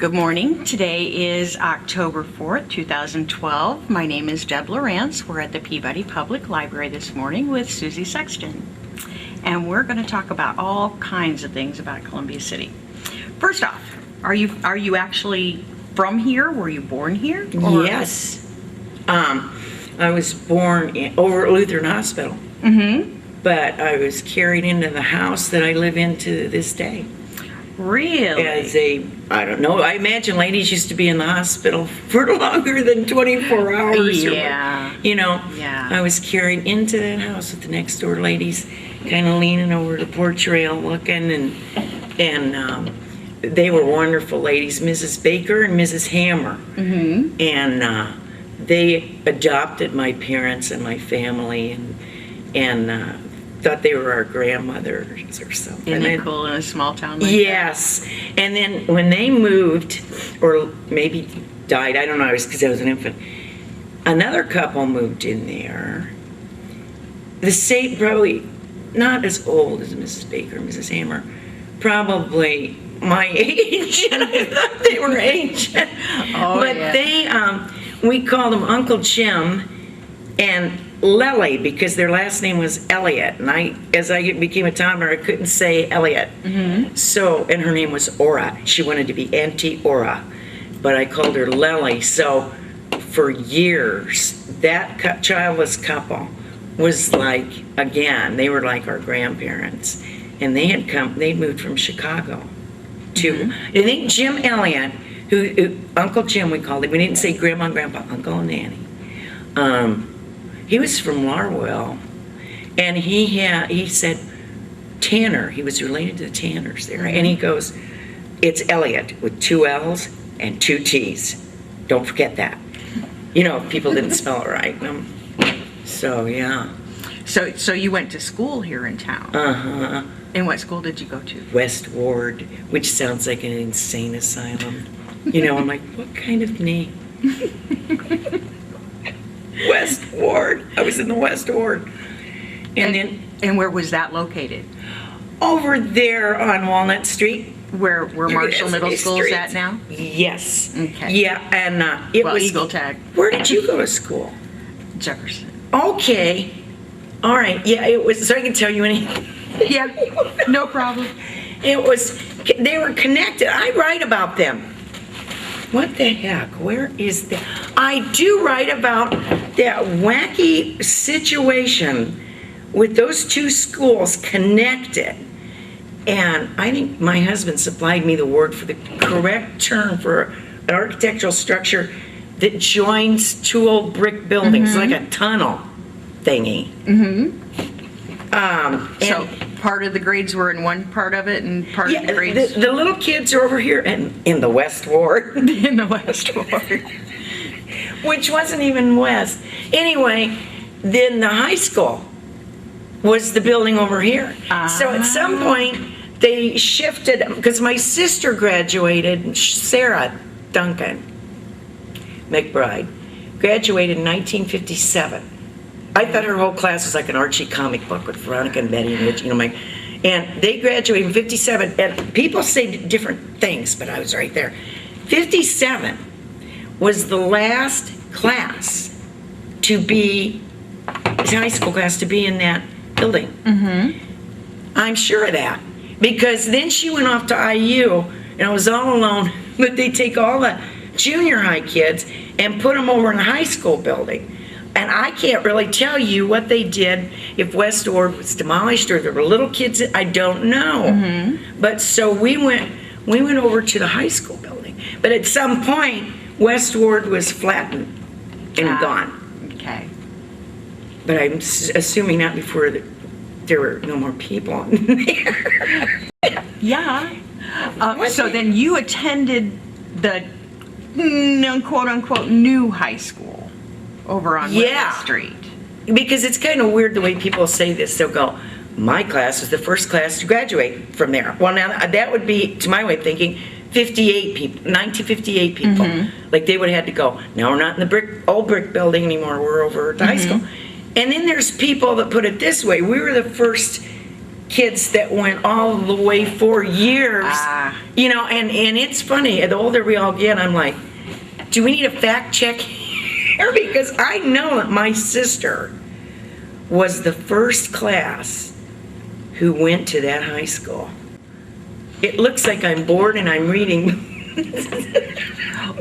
Good morning. Today is October 4th, 2012. My name is Deb Lawrence. We're at the Peabody Public Library this morning with Susie Sexton. And we're going to talk about all kinds of things about Columbia City. First off, are you actually from here? Were you born here? Or? Yes. I was born over at Lutheran Hospital. Mm-hmm. But I was carried into the house that I live in to this day. Really? As I don't know, I imagine ladies used to be in the hospital for longer than 24 hours. Yeah. Yeah. I was carried into that house with the next door ladies, kind of leaning over the porch rail looking, and they were wonderful ladies, Mrs. Baker and Mrs. Hammer. Mm-hmm. And they adopted my parents and my family and thought they were our grandmothers or something. Isn't it cool in a small town like yes. That? And then when they moved, or maybe died, I don't know, because I was an infant, another couple moved in there. The same, probably not as old as Mrs. Baker and Mrs. Hammer, probably my age, and I thought they were ancient. But yeah. We called them Uncle Jim and Lely because their last name was Elliott, and as I became a toddler, I couldn't say Elliott. Mm-hmm. So, and her name was Ora. She wanted to be Auntie Ora, but I called her Lely. So, for years, that childless couple was like, again, they were like our grandparents, and they'd moved from Chicago to. Mm-hmm. I think Jim Elliott, who Uncle Jim we called him. We didn't say Grandma and Grandpa, Uncle and Nanny. He was from Larwell, and he said Tanner. He was related to the Tanners there, and he goes, "It's Elliott with 2 L's and 2 T's. Don't forget that." People didn't spell it right. So yeah. So you went to school here in town. Uh-huh. And what school did you go to? West Ward, which sounds like an insane asylum. I'm like, what kind of name? West Ward. I was in the West Ward. And where was that located? Over there on Walnut Street. Where Marshall Middle School is at now? Yes. Okay. Yeah, and it was Eagle Tag. Where did you go to school? Jefferson. Okay. All right. Yeah, it was. So I can tell you anything. Yeah. No problem. It was. They were connected. I write about them. What the heck? Where is that? I do write about that wacky situation with those 2 schools connected. And I think my husband supplied me the word for the correct term for an architectural structure that joins 2 old brick buildings, like a tunnel thingy. Mm-hmm. So part of the grades were in one part of it, and part of the grades. The little kids are over here in the West Ward. In the West Ward. Which wasn't even West. Anyway, then the high school was the building over here. So at some point, they shifted, because my sister graduated, Sarah Duncan McBride, graduated in 1957. I thought her whole class was like an Archie comic book with Veronica and Betty and Rich, and they graduated in 57, and people say different things, but I was right there. 57 was the last class to be, high school class to be in that building. Mm-hmm. I'm sure of that, because then she went off to IU, and I was all alone, but they take all the junior high kids and put them over in the high school building. And I can't really tell you what they did, if West Ward was demolished or there were little kids. I don't know. Mm-hmm. But so we went over to the high school building. But at some point, West Ward was flattened and gone. Okay. But I'm assuming not before there were no more people in there. Yeah. So then you attended the quote-unquote new high school over on Whitley Street. Because it's kind of weird the way people say this. They'll go, my class was the first class to graduate from there. Well, now that would be, to my way of thinking, 58 people, 1958 people. Mm-hmm. Like they would have had to go. Now we're not in the old brick building anymore. We're over at the high school. And then there's people that put it this way. We were the first kids that went all the way 4 years. You know, and it's funny, the older we all get, I'm like, do we need a fact check here? Because I know that my sister was the first class who went to that high school. It looks like I'm bored and I'm reading.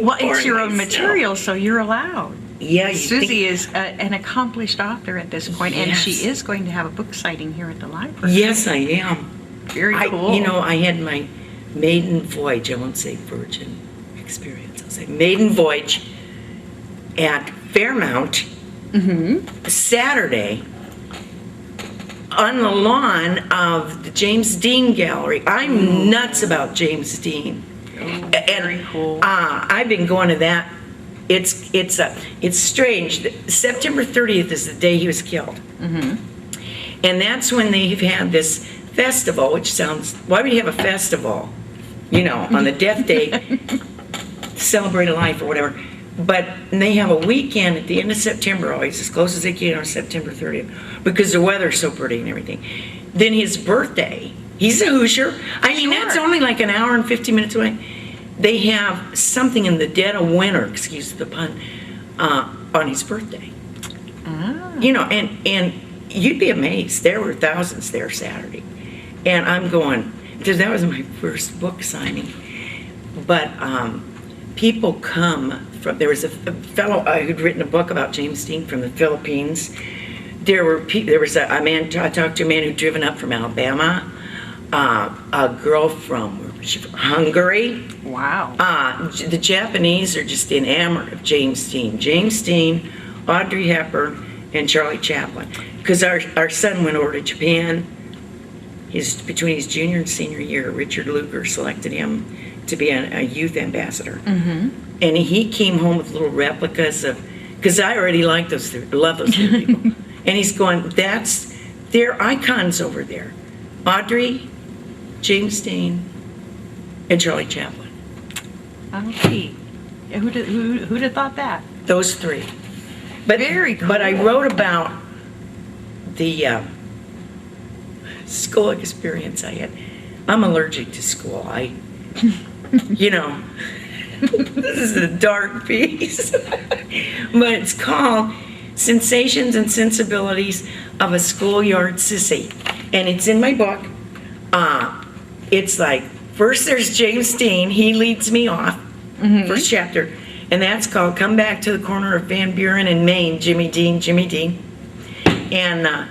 Well, it's your own material, so you're allowed. Yeah, Susie is an accomplished author at this point, and she is going to have a book signing here at the library. Yes, I am. Very cool. You know, I had my maiden voyage, I won't say virgin experience, I'll say maiden voyage at Fairmount Saturday on the lawn of the James Dean Gallery. I'm nuts about James Dean. Very cool. I've been going to that. It's strange. September 30th is the day he was killed. And that's when they've had this festival, which sounds, why would you have a festival? You know, on the death day, celebrate a life or whatever. But they have a weekend at the end of September, always as close as they can on September 30th, because the weather's so pretty and everything. Then his birthday, he's a Hoosier. I mean, that's only like an hour and 50 minutes away. They have something in the dead of winter, excuse the pun, on his birthday. You know, and you'd be amazed. There were thousands there Saturday. And I'm going, because that was my first book signing. But people come from, there was a fellow who'd written a book about James Dean from the Philippines. There was a man, I talked to a man who'd driven up from Alabama, a girl from Hungary. Wow. The Japanese are just enamored of James Dean. James Dean, Audrey Hepburn, and Charlie Chaplin. Because our son went over to Japan. Between his junior and senior year, Richard Lugar selected him to be a youth ambassador. And he came home with little replicas of, because I already love those three people. And he's going, they're icons over there. Audrey, James Dean, and Charlie Chaplin. Okay. Who'd have thought that? Those three. But, very cool. But I wrote about the school experience I had. I'm allergic to school. You know, this is a dark piece. But it's called Sensations and Sensibilities of a Schoolyard Sissy. And it's in my book. It's like, first there's James Dean. He leads me off. First chapter. And that's called Come Back to the Corner of Van Buren and Maine, Jimmy Dean, Jimmy Dean. And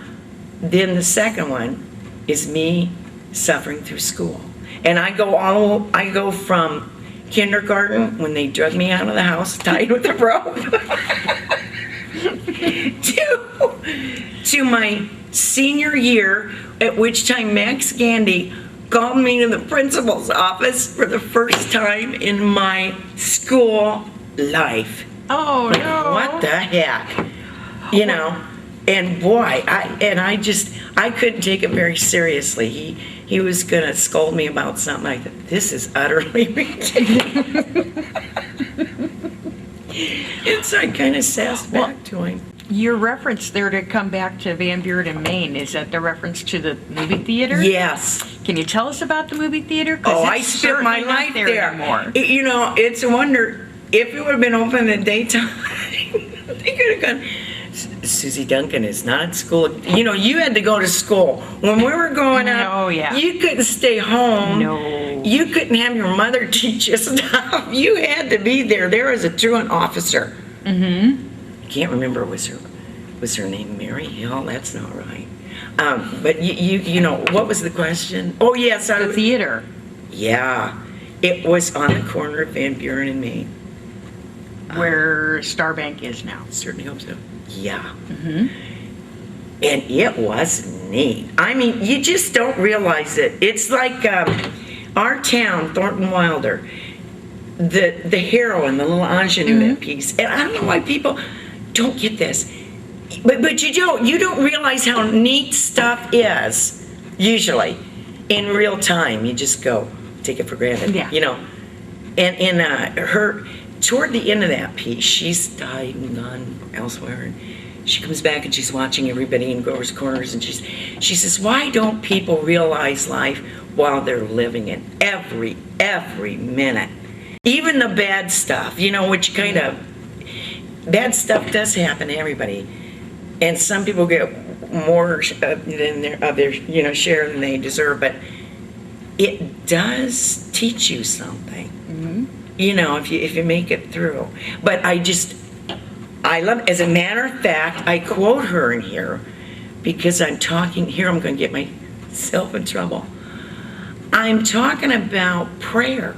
then the second one is me suffering through school. And I go from kindergarten, when they drug me out of the house tied with a rope, to my senior year, at which time Max Gandy called me to the principal's office for the first time in my school life. Oh, like, no. What the heck? You know? And boy, I couldn't take it very seriously. He was going to scold me about something. I thought, this is utterly ridiculous. And so I kind of sassed back to him. Your reference there to Come Back to Van Buren in Maine, is that the reference to the movie theater? Yes. Can you tell us about the movie theater? Oh, I spent my life there. Anymore. You know, it's a wonder, if it would have been open in the daytime, they could have gone, Susie Duncan is not at school. You know, you had to go to school. When we were growing up, you couldn't stay home. No. You couldn't have your mother teach you stuff. You had to be there. There was a truant officer. I can't remember, was her name Mary Hill? That's not right. But you know, what was the question? Oh, yes. The theater. Yeah. It was on the corner of Van Buren and Maine. Where Starbank is now. Certainly hope so. Yeah. And it was neat. I mean, you just don't realize it. It's like our town, Thornton Wilder, the heroine, the little ingenue in that piece. And I don't know why people don't get this. But you don't realize how neat stuff is, usually, in real time. You just go, take it for granted, you know. And her, toward the end of that piece, she's died and gone elsewhere. she comes back and she's watching everybody in Grover's Corners, and she says, why don't people realize life while they're living it? Every minute. Even the bad stuff, which kind of, bad stuff does happen to everybody. And some people get more than their share than they deserve, but it does teach you something. If you make it through. But I love, as a matter of fact, I quote her in here because I'm talking, here I'm going to get myself in trouble. I'm talking about prayer.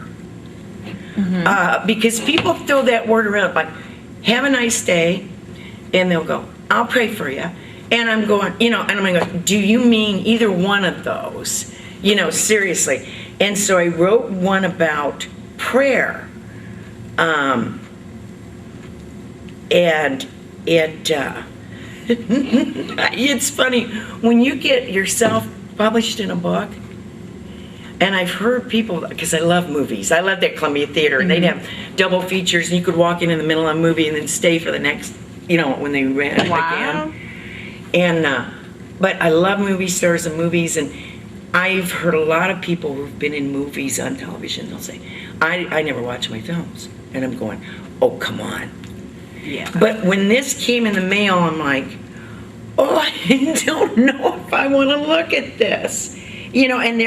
Because people throw that word around like, have a nice day, and they'll go, I'll pray for you. And I'm going, and I'm going to go, do you mean either one of those? Seriously. And so I wrote one about prayer. And it's funny, when you get yourself published in a book, and I've heard people, because I love movies, I love that Columbia Theater, and they'd have double features, and you could walk in the middle of a movie and then stay for the next, when they ran it again. And, but I love movie stars and movies, and I've heard a lot of people who've been in movies on television, they'll say, I never watch my films. And I'm going, oh, come on. Yeah. But when this came in the mail, I'm like, oh, I don't know if I want to look at this. And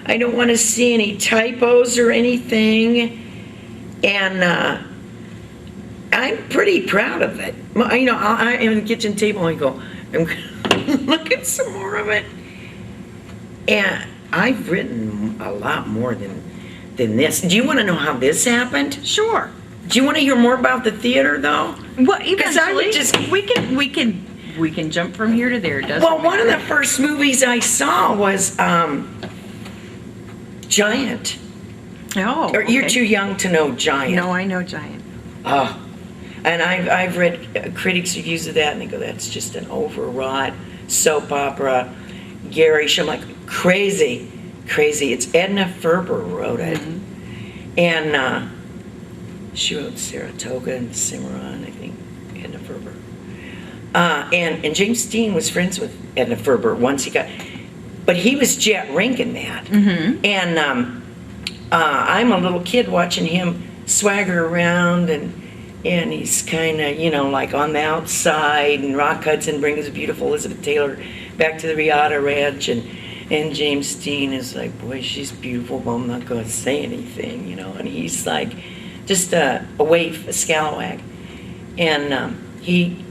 I don't want to see any typos or anything. And I'm pretty proud of it. I'm at the kitchen table and I go, I'm going to look at some more of it. And I've written a lot more than this. Do you want to know how this happened? Sure. Do you want to hear more about the theater, though? Well, eventually, I would just, we can jump from here to there, doesn't well, one of the first movies I saw was Giant. Oh, Or you're okay. too young to know Giant. No, I know Giant. Oh, and I've read critics' reviews of that, and they go, that's just an overwrought soap opera, garish. I'm like, crazy. It's Edna Ferber wrote it. And she wrote Saratoga and Cimarron, I think, Edna Ferber. And James Dean was friends with Edna Ferber once he got, but he was Jet Rink in that. And I'm a little kid watching him swagger around, and he's kind of, like on the outside, and Rock Hudson brings beautiful Elizabeth Taylor back to the Riata Ranch, and James Dean is like, boy, she's beautiful, but I'm not going to say anything, and he's like just a waif, a scalawag. And he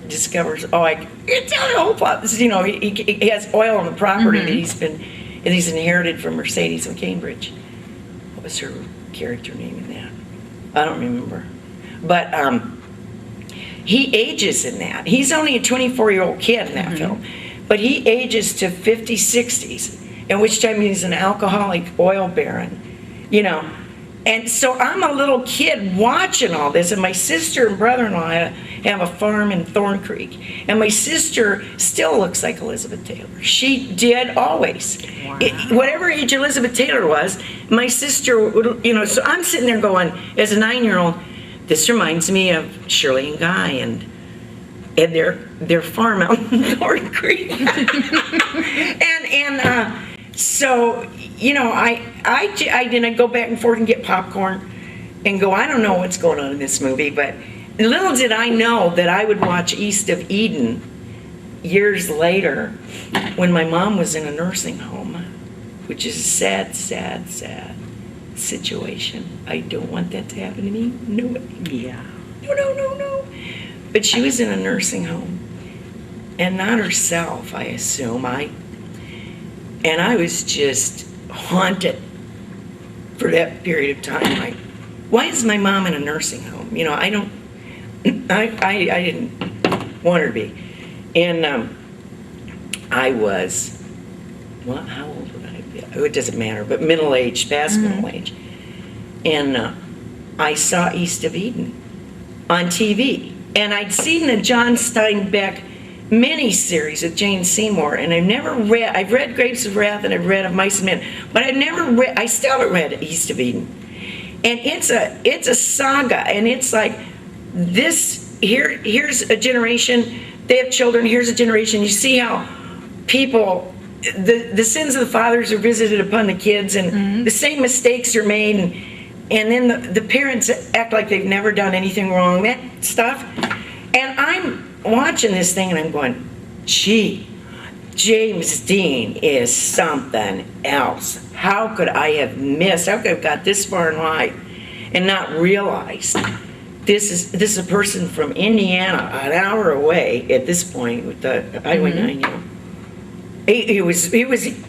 discovers, it's a whole plot. This is, he has oil on the property that he's inherited from Mercedes of Cambridge. What was her character name in that? I don't remember. But he ages in that. He's only a 24-year-old kid in that film. But he ages to 50s, 60s, in which time he's an alcoholic oil baron, And so I'm a little kid watching all this, and my sister and brother-in-law have a farm in Thorn Creek. And my sister still looks like Elizabeth Taylor. She did always. Wow. Whatever age Elizabeth Taylor was, my sister would, so I'm sitting there going, as a 9-year-old, this reminds me of Shirley and Guy and their farm out in Thorn Creek. So, I didn't go back and forth and get popcorn and go, I don't know what's going on in this movie, but little did I know that I would watch East of Eden years later when my mom was in a nursing home, which is a sad, sad, sad situation. I don't want that to happen to me. No. Yeah. No. But she was in a nursing home, and not herself, I assume. And I was just haunted for that period of time. Like, why is my mom in a nursing home? I didn't want her to be. And I was, well, how old would I be? Oh, it doesn't matter, but middle age, past middle age. And I saw East of Eden on TV. And I'd seen the John Steinbeck miniseries with Jane Seymour, and I've read Grapes of Wrath, and I've read Of Mice and Men, but I still haven't read East of Eden. And it's a saga, and it's like this here's a generation, they have children, here's a generation. You see how people, the sins of the fathers are visited upon the kids, and the same mistakes are made, and then the parents act like they've never done anything wrong, that stuff. And I'm watching this thing and I'm going, gee, James Dean is something else. How could I have missed? How could I have got this far in life and not realized this is a person from Indiana, an hour away at this point with the Highway 9. He was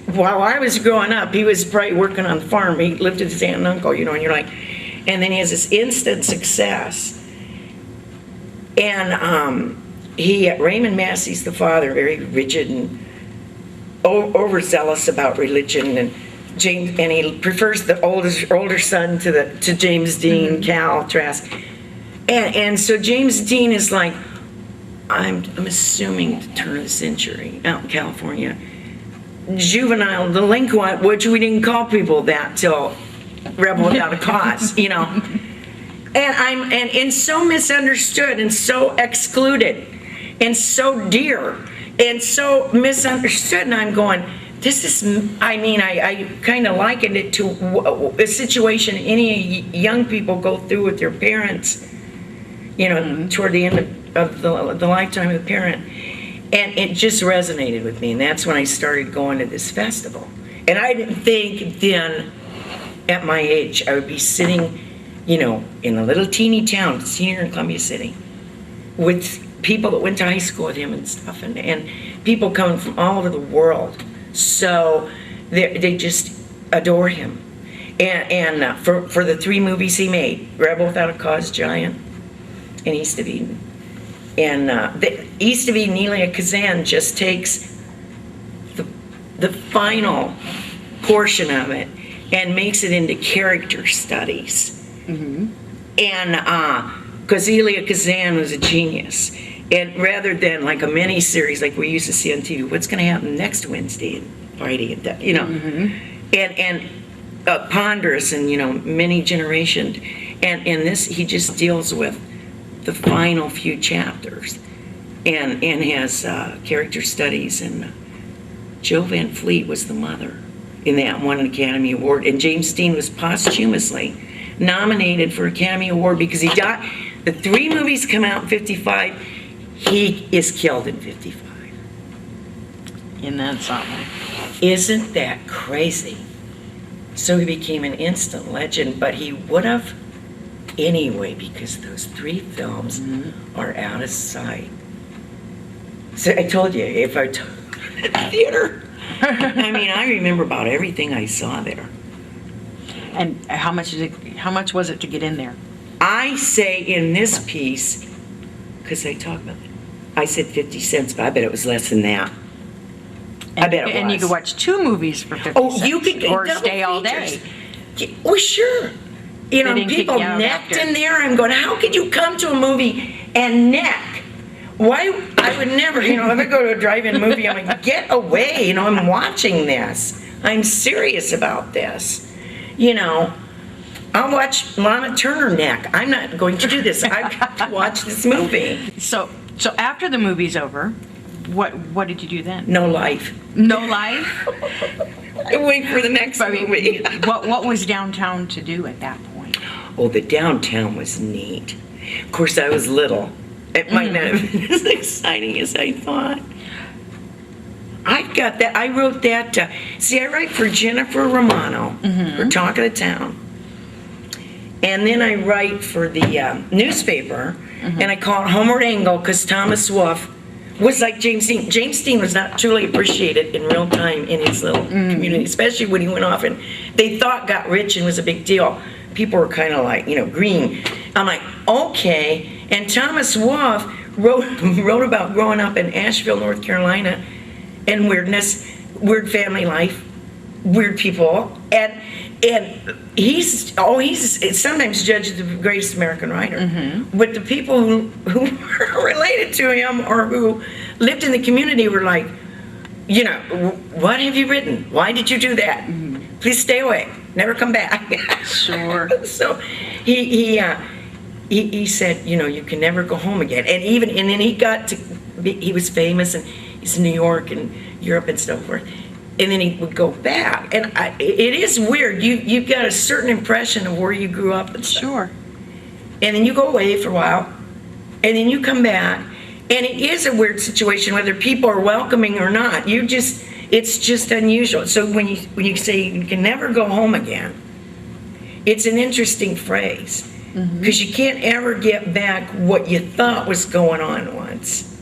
while I was growing up, he was probably working on the farm. He lived with his aunt and uncle, and you're like, and then he has this instant success. And Raymond Massey's the father, very rigid and overzealous about religion, and he prefers the older son to James Dean, Cal Trask, and so James Dean is like, I'm assuming the turn of the century out in California, juvenile delinquent, which we didn't call people that till Rebel Without a Cause, and so misunderstood and so excluded and so dear and so misunderstood, and I'm going, this is, I kind of likened it to a situation any young people go through with their parents, toward the end of the lifetime of the parent. And it just resonated with me, and that's when I started going to this festival. And I didn't think then, at my age, I would be sitting, in a little teeny town, here in Columbia City, with people that went to high school with him and stuff, and people coming from all over the world. So they just adore him. And for the 3 movies he made, Rebel Without a Cause, Giant, and East of Eden. And the East of Eden, Elia Kazan just takes the final portion of it and makes it into character studies. And because Elia Kazan was a genius, and rather than like a mini series like we used to see on TV, what's going to happen next Wednesday and Friday, and ponderous and many generations, and in this he just deals with the final few chapters, and has character studies, and Jo Van Fleet was the mother in that, won an Academy Award, and James Dean was posthumously nominated for Academy Award because he died. The 3 movies come out in 55. He is killed in 55. Isn't that something? Isn't that crazy? So he became an instant legend, but he would have anyway because those 3 films are out of sight. So I told you, if I took the theater, I remember about everything I saw there. And how much was it to get in there? I say in this piece, because I talk about it, I said 50 cents, but I bet it was less than that. I bet it was. And you could watch 2 movies for 50 cents. You could or double stay all features. day. Well, sure. didn't kick People you out necked after. in there. I'm going, how could you come to a movie and neck? Why? I would never, if I go to a drive-in movie, I'm like, get away. I'm watching this. I'm serious about this. I'll watch Lana Turner neck. I'm not going to do this. I've got to watch this movie. So after the movie's over, what did you do then? No life. No life? I wait for the next movie. What was downtown to do at that point? Oh, the downtown was neat. Of course, I was little. It might not have been as exciting as I thought. I got that. I wrote that. I write for Jennifer Romano for Talk of the Town. And then I write for the newspaper, and I call it Homeward Angle because Thomas Wolfe was like James Dean. James Dean was not truly appreciated in real time in his little community, especially when he went off and they thought got rich and was a big deal. People were kind of like, green. I'm like, okay. And Thomas Wolfe wrote about growing up in Asheville, North Carolina, and weirdness, weird family life, weird people, and he's sometimes judged the greatest American writer. But the people who were related to him or who lived in the community were like, what have you written? Why did you do that? Please stay away. Never come back. Sure. So he he said, you can never go home again. And then he was famous, and he's in New York and Europe and so forth. And then he would go back. And it is weird. You've got a certain impression of where you grew up and stuff. Sure. And then you go away for a while, and then you come back, and it is a weird situation whether people are welcoming or not. It's just unusual. So when you say you can never go home again, it's an interesting phrase, because you can't ever get back what you thought was going on once.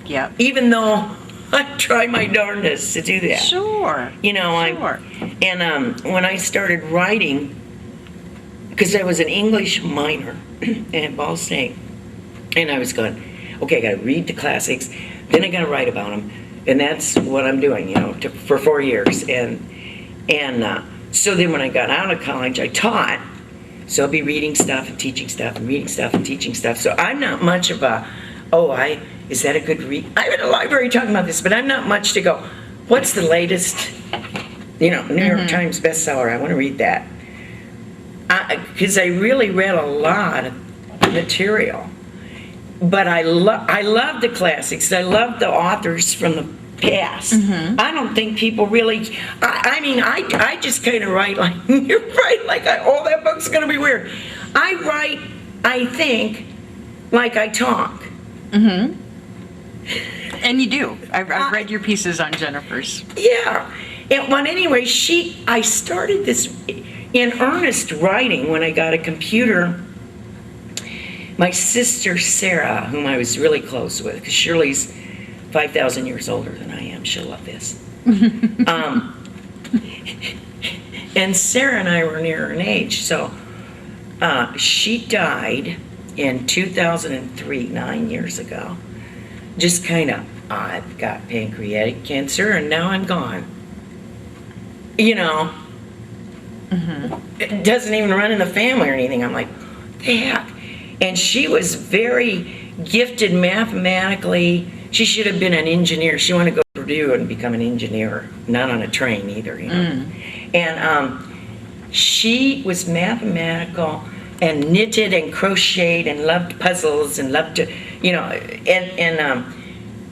Yep. Even though I try my darndest to do that. Sure. Sure. When I started writing, because I was an English minor at Ball State, and I was going, okay, I got to read the classics, then I got to write about them, and that's what I'm doing, for 4 years. So then when I got out of college, I taught. So I'll be reading stuff and teaching stuff and reading stuff and teaching stuff. So I'm not much of is that a good read? I'm in a library talking about this, but I'm not much to go, what's the latest, New York Times bestseller? I want to read that. Because I really read a lot of material. But I love the classics. I love the authors from the past. I don't think people really, I just kind of write like, you're right, like, that book's going to be weird. I write, I think, like I talk. And you do. I've read your pieces on Jennifer's. Yeah. Anyway, I started this in earnest writing when I got a computer. My sister Sarah, whom I was really close with, because Shirley's 5,000 years older than I am. She'll love this. And Sarah and I were near in age. So she died in 2003, 9 years ago. Just kind of, I've got pancreatic cancer and now I'm gone. It doesn't even run in the family or anything. I'm like, the heck? And she was very gifted mathematically. She should have been an engineer. She wanted to go to Purdue and become an engineer, not on a train either, And she was mathematical and knitted and crocheted and loved puzzles and loved to,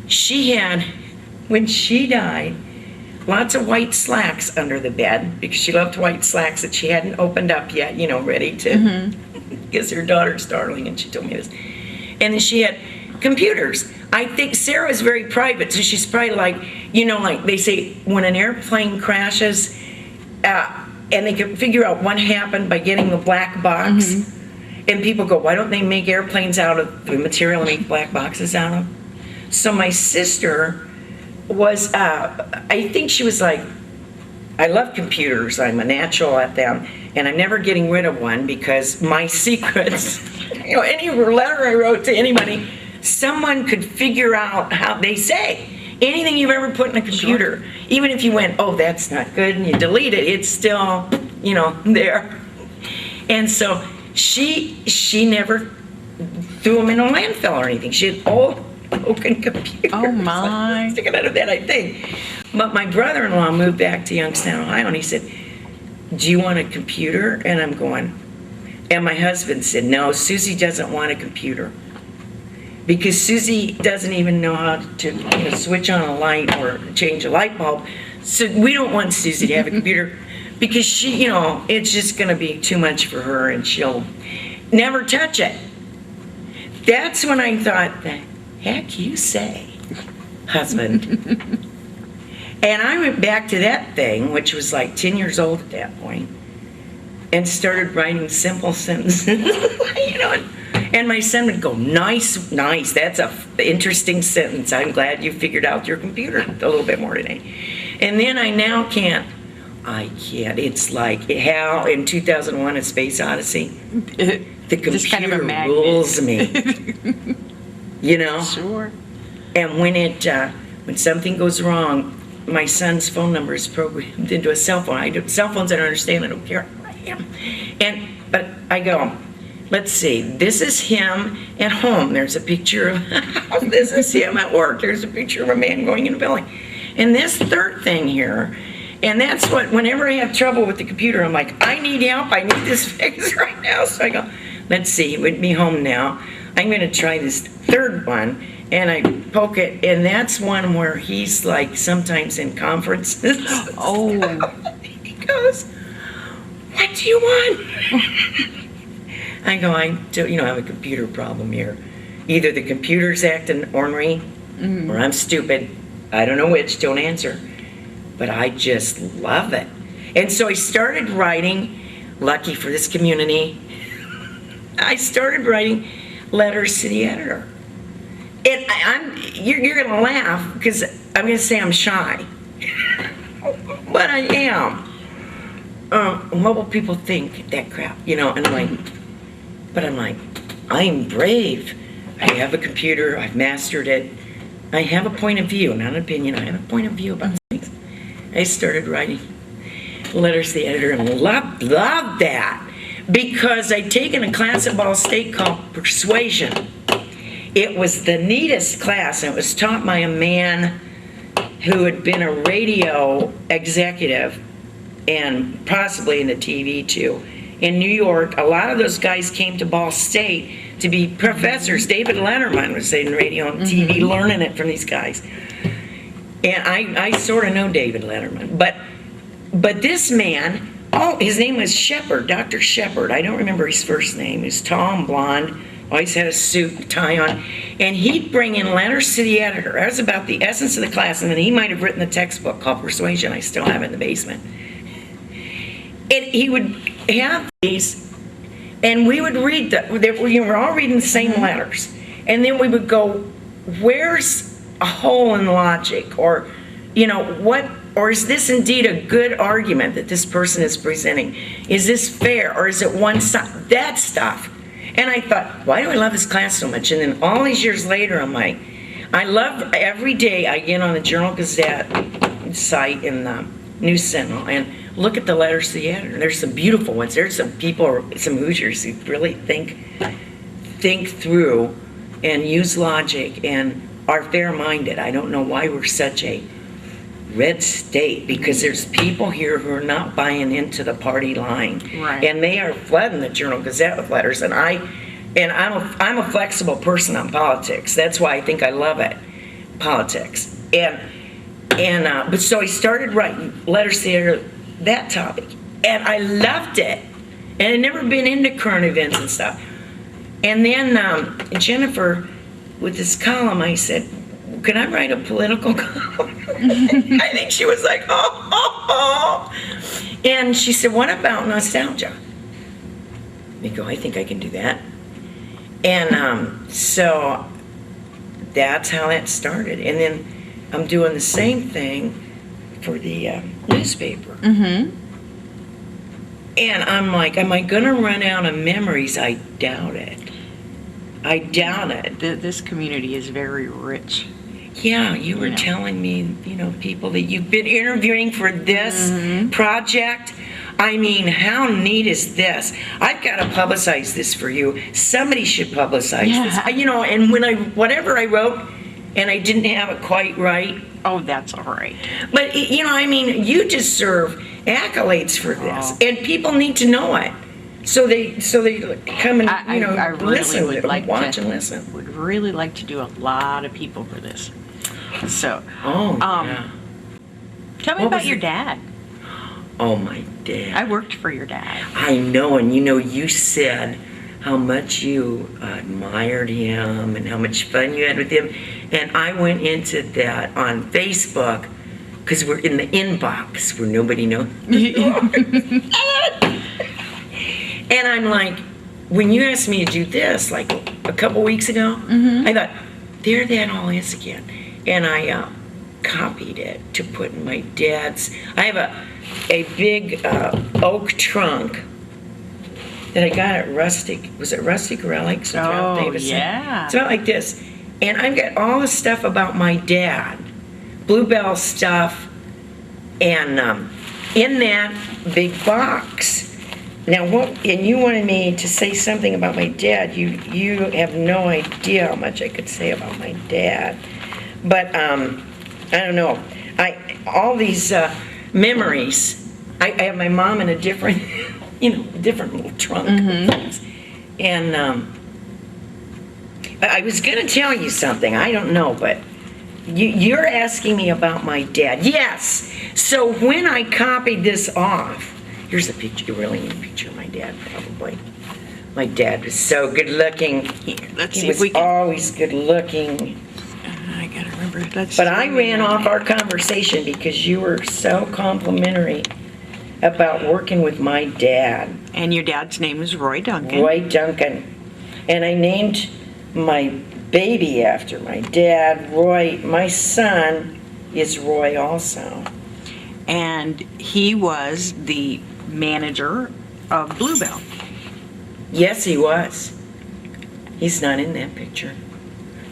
she had, when she died, lots of white slacks under the bed, because she loved white slacks that she hadn't opened up yet, ready to, because her daughter's darling, and she told me this. And then she had computers. I think Sarah is very private, so she's probably like, like they say, when an airplane crashes, and they can figure out what happened by getting the black box, and people go, why don't they make airplanes out of the material and make black boxes out of? So my sister was, I think she was like, I love computers, I'm a natural at them, and I'm never getting rid of one, because my secrets, any letter I wrote to anybody, someone could figure out how they say. Anything you've ever put in a computer, even if you went, oh, that's not good, and you delete it, it's still, there. And so she never threw them in a landfill or anything. She had old broken computers. Oh, my. Sticking out of that, I think. But my brother-in-law moved back to Youngstown, Ohio, and he said, do you want a computer? And I'm going, and my husband said, no, Susie doesn't want a computer. Because Susie doesn't even know how to switch on a light or change a light bulb. So we don't want Susie to have a computer, because she, it's just going to be too much for her, and she'll never touch it. That's when I thought, the heck you say, husband. And I went back to that thing, which was like 10 years old at that point, and started writing simple sentences, And my son would go, nice, nice, that's a interesting sentence. I'm glad you figured out your computer a little bit more today. And then I can't. It's like how in 2001 A Space Odyssey, the computer kind of a magnet. rules me. Sure. And when something goes wrong, my son's phone number is programmed into a cell phone. Cell phones I don't understand, I don't care who I am. But I go, let's see, this is him at home. There's a picture of, this is him at work. There's a picture of a man going in a building. And this third thing here, and that's what, whenever I have trouble with the computer, I'm like, I need help. I need this fixed right now. So I go, let's see, with me home now, I'm going to try this third one. And I poke it, and that's one where he's like sometimes in conferences. Oh. He goes, "What do you want?" I go, "I have a computer problem here. Either the computer's acting ornery, or I'm stupid. I don't know which, don't answer. But I just love it." And so I started writing, lucky for this community, I started writing letters to the editor. And you're going to laugh because I'm going to say I'm shy. But I am. What will people think? That crap, And I'm like, I'm brave. I have a computer. I've mastered it. I have a point of view, not an opinion. I have a point of view about things. I started writing letters to the editor and loved that because I'd taken a class at Ball State called Persuasion. It was the neatest class, and it was taught by a man who had been a radio executive and possibly in the TV too. In New York, a lot of those guys came to Ball State to be professors. David Letterman was in radio and TV learning it from these guys. And I sort of know David Letterman. But this man, his name was Shepard, Dr. Shepard. I don't remember his first name. He was tall and blonde. Always had a suit and tie on, and he'd bring in letters to the editor. That was about the essence of the class, and then he might have written the textbook called Persuasion. I still have it in the basement. And he would have these, and we would read them. We're all reading the same letters, and then we would go, "Where's a hole in logic?" Or, what? Or is this indeed a good argument that this person is presenting? Is this fair, or is it one side? That stuff. And I thought, why do I love this class so much? And then all these years later, I'm like, I love every day I get on the Journal-Gazette site in the News Sentinel and look at the letters to the editor. There's some beautiful ones. There's some people, some Hoosiers who really think through and use logic and are fair-minded. I don't know why we're such a red state, because there's people here who are not buying into the party line, right. And they are flooding the Journal-Gazette with letters. And I'm a flexible person on politics. That's why I think I love it, politics. But so I started writing letters to that topic, and I loved it. And I'd never been into current events and stuff. And then Jennifer, with this column, I said, "Can I write a political column?" I think she was like, oh. And she said, "What about nostalgia?" I go, "I think I can do that." And so that's how that started. And then I'm doing the same thing for the newspaper. And I'm like, am I going to run out of memories? I doubt it. This community is very rich. Yeah, you were telling me, people that you've been interviewing for this project. I mean, how neat is this? I've got to publicize this for you. Somebody should publicize this. And when whatever I wrote, and I didn't have it quite right. Oh, that's all right. But, you deserve accolades for this. And people need to know it. So they come and, I really listen, would like watch to, and listen. Would really like to do a lot of people for this. So, yeah. Tell me about your dad. Oh, my dad. I worked for your dad. I know, and you said how much you admired him and how much fun you had with him. And I went into that on Facebook because we're in the inbox where nobody knows. And I'm like, when you asked me to do this, like a couple weeks ago, I thought, there that all is again. And I copied it to put in my dad's. I have a big oak trunk that I got at Rustic. Was it Rustic Relics? Oh, yeah. It's about like this. And I've got all the stuff about my dad, Bluebell stuff, and in that big box. Now, and you wanted me to say something about my dad. You have no idea how much I could say about my dad. But I don't know. All these memories. I have my mom in a different, different little trunk of things. And I was going to tell you something. I don't know, but you're asking me about my dad. Yes. So when I copied this off, here's a picture. You really need a picture of my dad, probably. My dad was so good looking. Here, let's see He if we was can. always good looking. I gotta remember. That's But I ran off our conversation because you were so complimentary about working with my dad, And your dad's name is Roy Duncan. Roy Duncan. And I named my baby after my dad, Roy. My son is Roy also. And he was the manager of Bluebell. Yes, he was. He's not in that picture.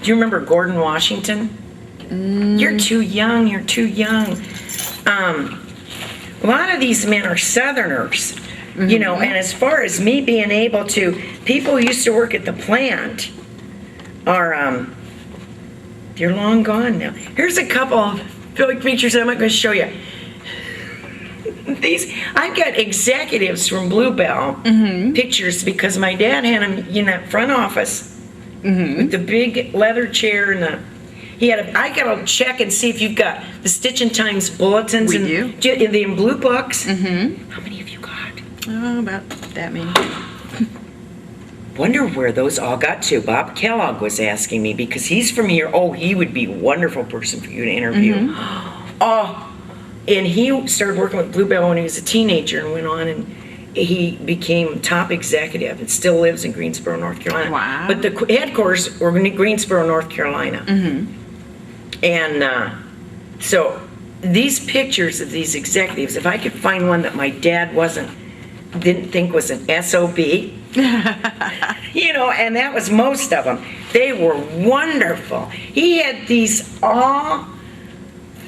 Do you remember Gordon Washington? You're too young. You're too young. A lot of these men are Southerners, you know, and as far as me being able to, people who used to work at the plant are, they're long gone now. Here's a couple of pictures I'm not going to show you. I've got executives from Bluebell pictures because my dad had them in that front office with the big leather chair and I gotta check and see if you've got the Stitch and Times bulletins. We do. In blue books. How many have you got? Oh, about that many. Wonder where those all got to. Bob Kellogg was asking me because he's from here. Oh, he would be a wonderful person for you to interview. Oh, and he started working with Bluebell when he was a teenager and went on and he became top executive and still lives in Greensboro, North Carolina. Wow. But the headquarters were in Greensboro, North Carolina. And so these pictures of these executives, if I could find one that my dad didn't think was an SOB, you know, and that was most of them. They were wonderful. He had these all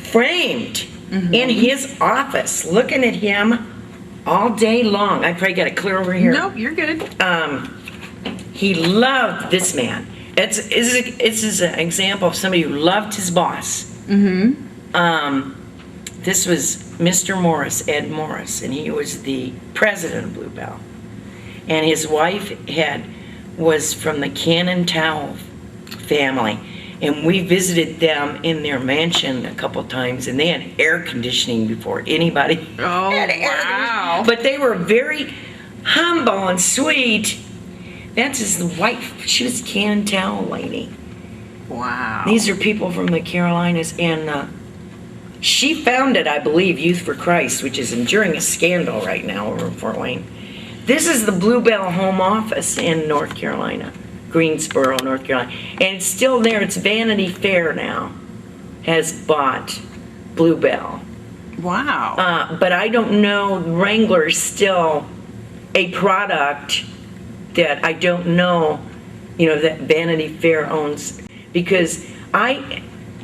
framed in his office, looking at him all day long. I probably got it clear over here. Nope, you're good. He loved this man. This is an example of somebody who loved his boss. This was Mr. Morris, Ed Morris, and he was the president of Bluebell. And his wife was from the Cannon Towel family. And we visited them in their mansion a couple times, and they had air conditioning before anybody had air conditioning. But they were very humble and sweet. That's his wife. She was a Cannon Towel lady. Wow. These are people from the Carolinas, and she founded, I believe, Youth for Christ, which is enduring a scandal right now over in Fort Wayne. This is the Bluebell home office in North Carolina, Greensboro, North Carolina. And it's still there. It's Vanity Fair now has bought Bluebell. Wow. But I don't know, Wrangler's still a product that I don't know, you know, that Vanity Fair owns. Because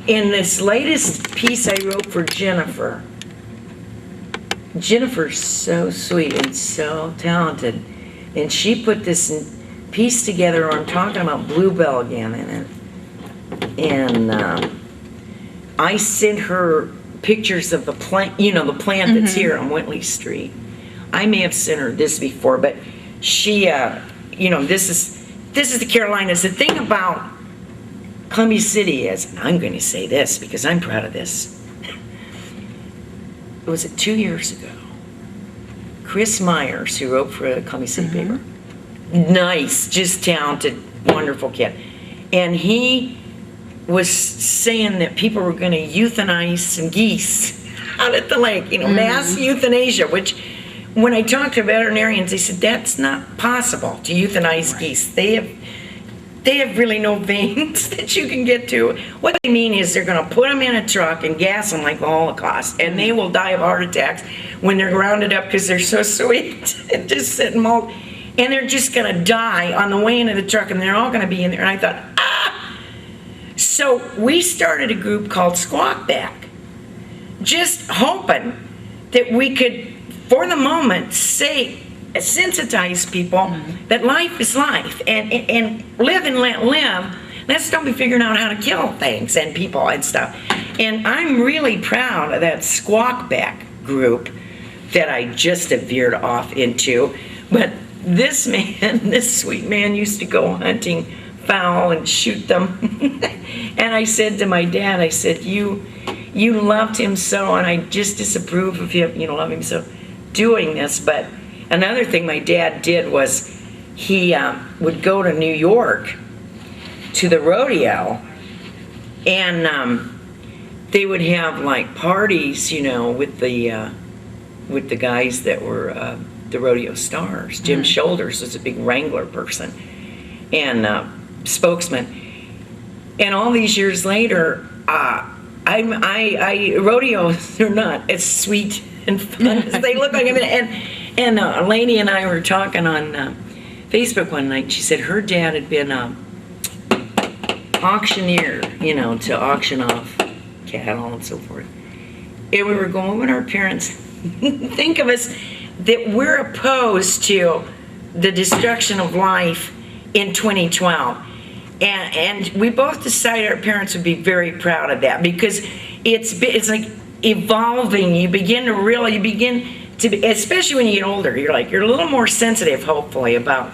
in this latest piece I wrote for Jennifer's so sweet and so talented. And she put this piece together where I'm talking about Bluebell again in it. And I sent her pictures of the plant, you know, the plant that's here on Whitley Street. I may have sent her this before, but she, you know, this is the Carolinas. The thing about Columbia City is, and I'm going to say this because I'm proud of this. Was it 2 years ago? Chris Myers, who wrote for the Columbia City paper, nice, just talented, wonderful kid, and he was saying that people were going to euthanize some geese out at the lake, you know, mass euthanasia, which when I talked to veterinarians, they said that's not possible to euthanize geese. They have really no veins that you can get to. What they mean is they're going to put them in a truck and gas them like the Holocaust, and they will die of heart attacks when they're rounded up because they're so sweet and just sitting mold. And they're just going to die on the way into the truck, and they're all going to be in there. And I thought, So we started a group called Squawk Back, just hoping that we could, for the moment, sensitize people that life is life, and live and let live. Let's don't be figuring out how to kill things and people and stuff. And I'm really proud of that Squawk Back group that I just have veered off into. But this man, this sweet man, used to go hunting fowl and shoot them. And I said to my dad, I said, you loved him so, and I just disapprove of him, love him so, doing this. But another thing my dad did was he would go to New York to the rodeo, and they would have like parties, with the guys that were the rodeo stars. Jim Shoulders was a big wrangler person and spokesman. And all these years later, rodeos are not as sweet and fun as they look like. And Lainey and I were talking on Facebook one night. She said her dad had been auctioneer, to auction off cattle and so forth. And we were going, when our parents think of us, that we're opposed to the destruction of life in 2012. And we both decided our parents would be very proud of that, because it's like evolving. You begin to be, especially when you get older, you're a little more sensitive, hopefully, about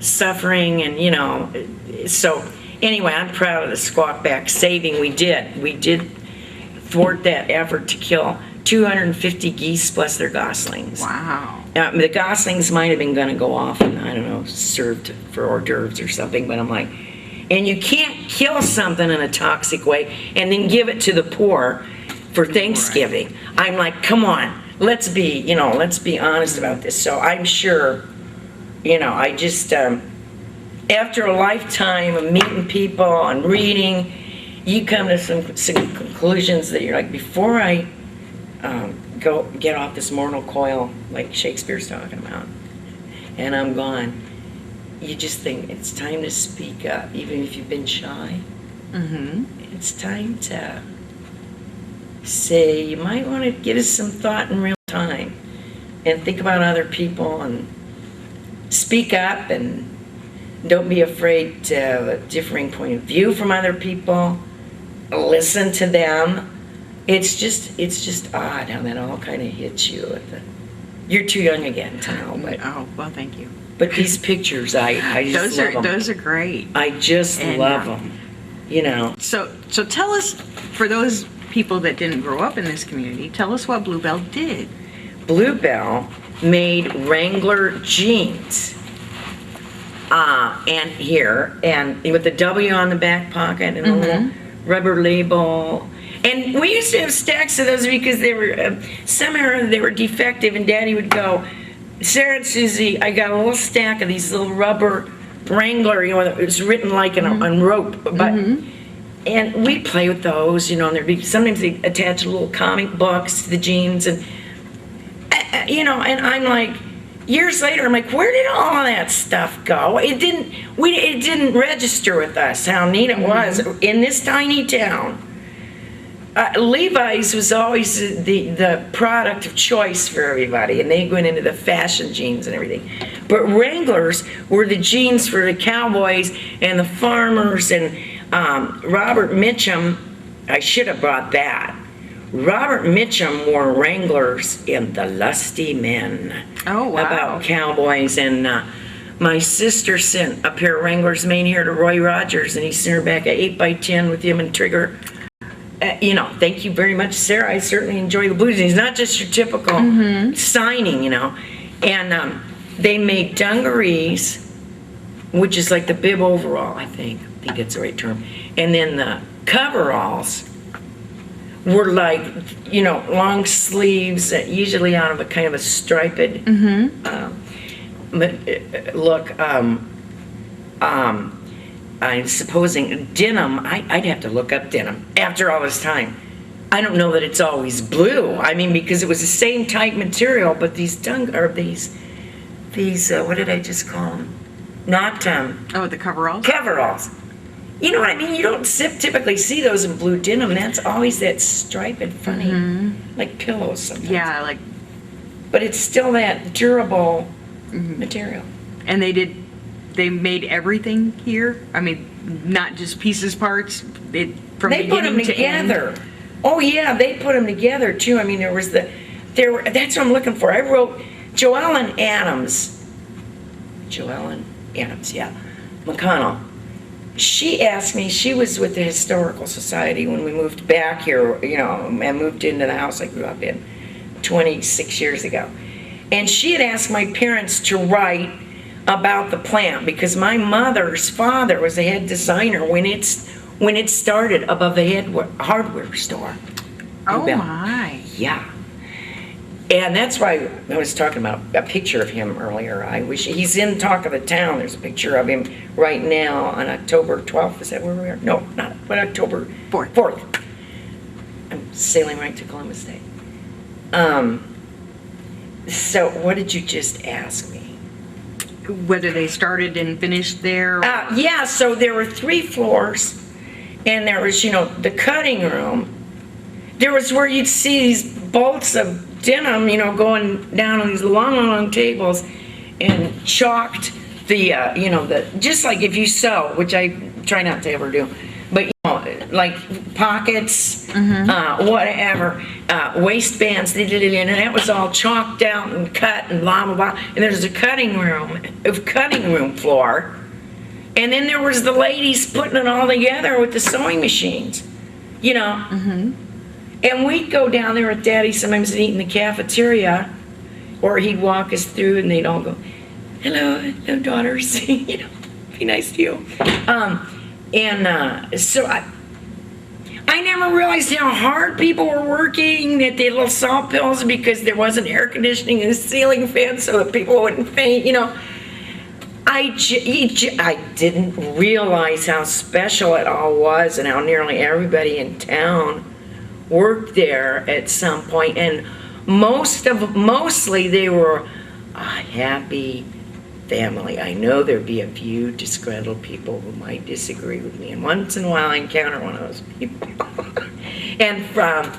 suffering and, so anyway, I'm proud of the Squawk Back saving we did. We did thwart that effort to kill 250 geese plus their goslings. Wow. The goslings might have been going to go off and, I don't know, served for hors d'oeuvres or something, but I'm like, and you can't kill something in a toxic way and then give it to the poor for Thanksgiving. Right. I'm like, come on, let's be honest about this. So I'm sure, I just, after a lifetime of meeting people and reading, you come to some conclusions that you're like, before I go get off this mortal coil, like Shakespeare's talking about, and I'm gone, you just think it's time to speak up, even if you've been shy. Mm-hmm. It's time to say, you might want to give us some thought in real time and think about other people and speak up, and don't be afraid to have a differing point of view from other people. Listen to them. It's just odd how that all kind of hits you. You're too young again to know, but oh, well, thank you. But these pictures, I just love them. Those are great. I just love them. So tell us, for those people that didn't grow up in this community, tell us what Bluebell did. Bluebell made Wrangler jeans. And here, and with the W on the back pocket and a little rubber label. And we used to have stacks of those because they were, somehow they were defective, and Daddy would go, Sarah and Susie, I got a little stack of these little rubber Wrangler, it was written like on rope, but, and we'd play with those, and there'd be, sometimes they attach little comic books to the jeans, and, and I'm like, years later, I'm like, where did all of that stuff go? It didn't register with us how neat it was in this tiny town. Levi's was always the product of choice for everybody, and they went into the fashion jeans and everything. But Wranglers were the jeans for the cowboys and the farmers, and Robert Mitchum, I should have brought that. Robert Mitchum wore Wranglers in The Lusty Men. Oh, wow. About cowboys, and my sister sent a pair of Wranglers made here to Roy Rogers, and he sent her back a 8x10 with him and Trigger. Thank you very much, Sarah. I certainly enjoy the blue jeans. Not just your typical signing, And they made dungarees, which is like the bib overall, I think that's the right term. And then the coveralls were like, long sleeves, usually out of a kind of a striped look. I'm supposing denim, I'd have to look up denim after all this time. I don't know that it's always blue. I mean, because it was the same type material, but these what did I just call them? Not, the coveralls? Coveralls. You know what I mean? You don't typically see those in blue denim. That's always that striped, funny, like pillows sometimes. Yeah, but it's still that durable material. And they made everything here? I mean, not just pieces, parts? From they put them beginning to together. end? Oh yeah, they put them together too. I mean, that's what I'm looking for. I wrote Joellen Adams Joellen Adams, yeah, McConnell. She asked me, she was with the Historical Society when we moved back here, you know, and moved into the house I grew up in 26 years ago. And she had asked my parents to write about the plant because my mother's father was the head designer when it started above the hardware store. Oh my. Yeah. And that's why I was talking about a picture of him earlier. I wish he's in Talk of the Town. There's a picture of him right now on October 12th. Is that where we are? No, not but October 4th. I'm sailing right to Columbus Day. So what did you just ask me? Whether they started and finished there? Yeah, so there were 3 floors, and there was, you know, the cutting room. There was where you'd see these bolts of denim, you know, going down on these long, long tables, and chalked the, you know, the just like if you sew, which I try not to ever do, but you know, like pockets, whatever, waistbands, and that was all chalked out and cut and blah blah blah. And there's a cutting room floor, and then there was the ladies putting it all together with the sewing machines, you know. And we'd go down there with Daddy sometimes and eat in the cafeteria, or he'd walk us through, and they'd all go, "Hello, daughters," you know, be nice to you. So I never realized how hard people were working, that they had little salt pills because there wasn't air conditioning and ceiling fans so that people wouldn't faint, you know. I didn't realize how special it all was and how nearly everybody in town worked there at some point, and mostly they were a happy family. I know there'd be a few disgruntled people who might disagree with me, and once in a while I encounter one of those people. And from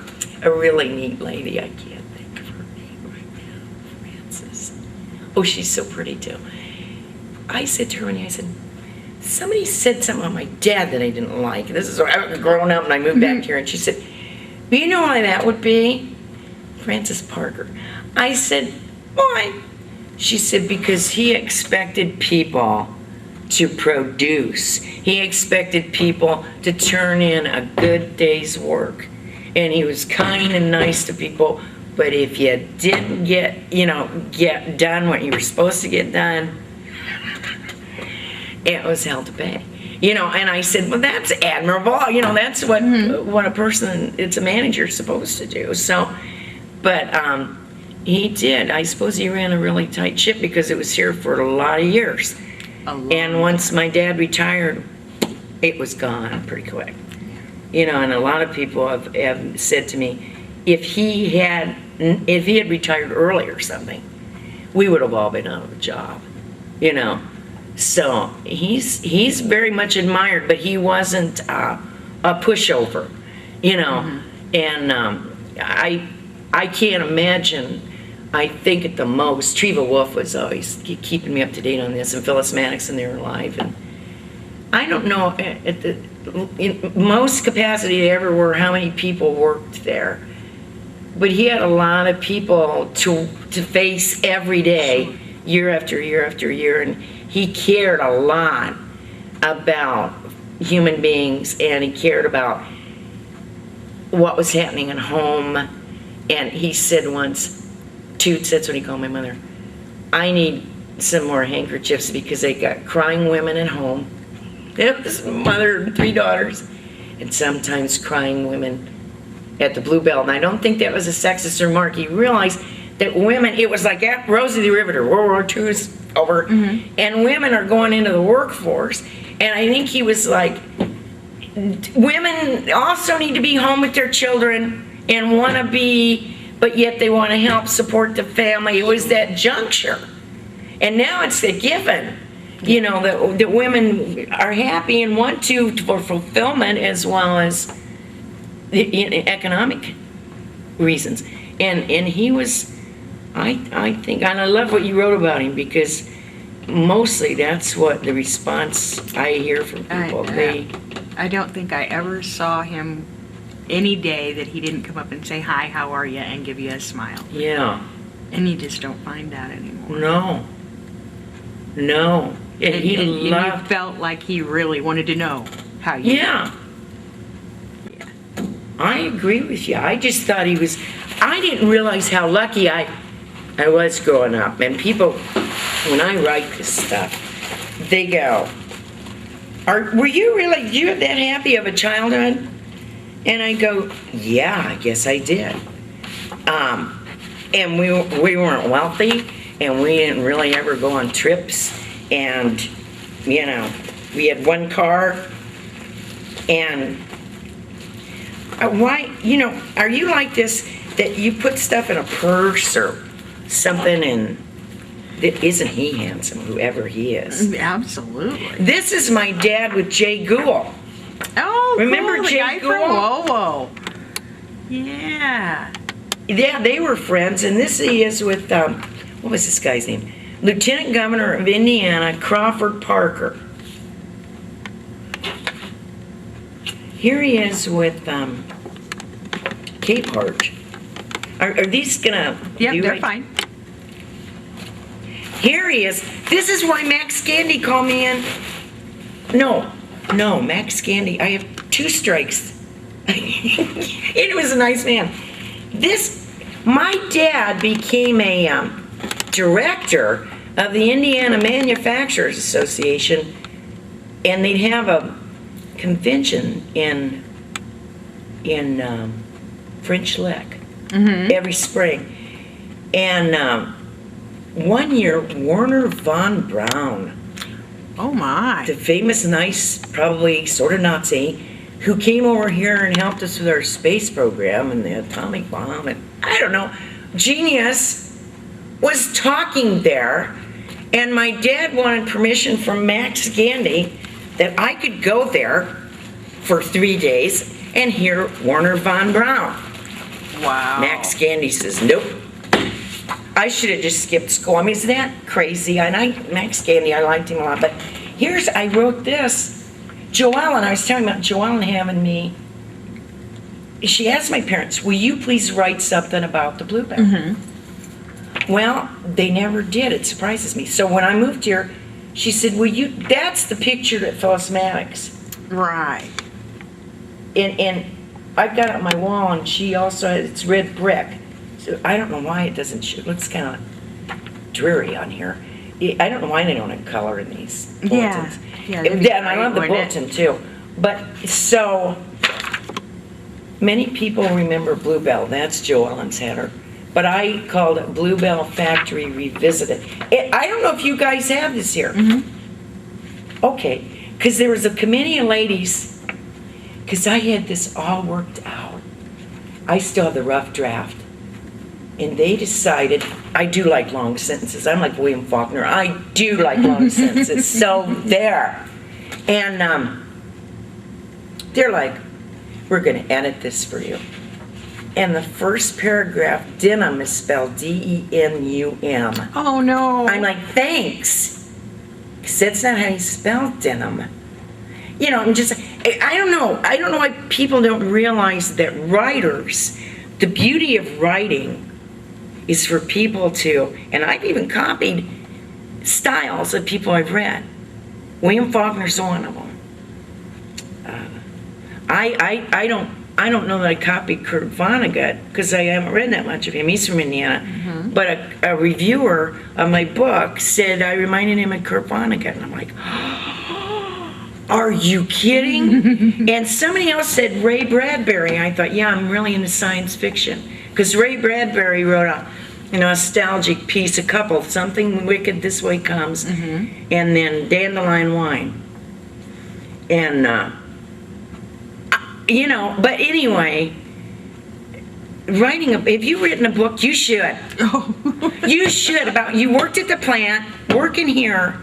a really neat lady, I can't think of her name right now, Frances. Oh, she's so pretty too. I said to her one day, I said, somebody said something about my dad that I didn't like. This is when I was growing up and I moved back here, and she said, you know why that would be? Francis Parker. I said, why? She said, because he expected people to produce. He expected people to turn in a good day's work. And he was kind and nice to people, but if you didn't get done what you were supposed to get done, it was hell to pay. You know, and I said, well, that's admirable. You know, that's what a person, it's a manager supposed to do. So, but he did. I suppose he ran a really tight ship because it was here for a lot of years. And once my dad retired, it was gone pretty quick. You know, and a lot of people have said to me, if he had retired early or something, we would have all been out of a job. You know. So he's very much admired, but he wasn't a pushover, you know. And I can't imagine. I think at the most, Treva Wolf was always keeping me up to date on this, and Phyllis Maddox, and they were alive. And I don't know in most capacity they ever were how many people worked there, but he had a lot of people to face every day, year after year after year, and he cared a lot about human beings, and he cared about what was happening at home. And he said once, Toots, that's what he called my mother, I need some more handkerchiefs because they got crying women at home. His mother and 3 daughters, and sometimes crying women at the Bluebell. And I don't think that was a sexist remark. He realized that women, it was like Rosie the Riveter, World War II is over, and women are going into the workforce. And I think he was like, women also need to be home with their children and want to be, but yet they want to help support the family. It was that juncture. And now it's a given, you know, that women are happy and want to for fulfillment as well as economic reasons. And he was, I think, and I love what you wrote about him because mostly that's what the response I hear from people. I don't think I ever saw him any day that he didn't come up and say, hi, how are you, and give you a smile. Yeah. And you just don't find that anymore. No. No. And he and you loved. felt like he really wanted to know how you Yeah. I agree with you. I just thought he was. I didn't realize how lucky I was growing up. And people, when I write this stuff, they go, were you really, did you have that happy of a childhood? And I go, yeah, I guess I did. And we weren't wealthy, and we didn't really ever go on trips. And, you know, we had one car. And why, you know, are you like this, that you put stuff in a purse or something, and isn't he handsome, whoever he is? Absolutely. This is my dad with Jay Gould. Oh, Remember cool, the Jay guy from Gould? Whoa. Yeah. Yeah, they were friends, and this he is with, what was this guy's name? Lieutenant Governor of Indiana, Crawford Parker. Here he is with Capehart. Are these gonna? Yep, do they're like- fine. Here he is. This is why Max Gandy called me in. No, Max Gandy. I have 2 strikes. He was a nice man. My dad became a director of the Indiana Manufacturers Association, and they'd have a convention in French Lick every spring. And one year, Werner von Braun, Oh my. the famous, nice, probably sort of Nazi, who came over here and helped us with our space program and the atomic bomb, and I don't know, genius, was talking there, and my dad wanted permission from Max Gandy that I could go there for 3 days and hear Werner von Braun. Wow. Max Gandy says, nope. I should have just skipped school. I mean, isn't that crazy? And Max Gandy, I liked him a lot. But I wrote this. Joellen, I was telling about Joellen having me. She asked my parents, will you please write something about the bluebell? Well, they never did. It surprises me. So when I moved here, she said, that's the picture at Phyllis Maddox. Right. And I've got it on my wall, and she also has, it's red brick. So I don't know why it doesn't show. It looks kind of dreary on here. I don't know why they don't have color in these bulletins. Yeah, And I love the bulletin too. But so many people remember Bluebell. That's Joellen's header. But I called it Bluebell Factory Revisited. I don't know if you guys have this here. Okay, because there was a committee of ladies, because I had this all worked out. I still have the rough draft. And they decided, I do like long sentences. I'm like William Faulkner. I do like long sentences. So there. And they're like, we're going to edit this for you. And the first paragraph, denim, is spelled D-E-N-U-M. Oh no. I'm like, thanks. Because that's not how you spell denim. You know, I'm just, I don't know why people don't realize that writers, the beauty of writing is for people to, and I've even copied styles of people I've read. William Faulkner's one of them. I don't know that I copied Kurt Vonnegut because I haven't read that much of him. He's from Indiana. But a reviewer of my book said I reminded him of Kurt Vonnegut. And I'm like, are you kidding? And somebody else said Ray Bradbury. I thought, yeah, I'm really into science fiction. Because Ray Bradbury wrote a nostalgic piece, a couple, Something Wicked This Way Comes, and then Dandelion Wine. And, you know, but anyway, if you've written a book, you should. You should. You worked at the plant, working here.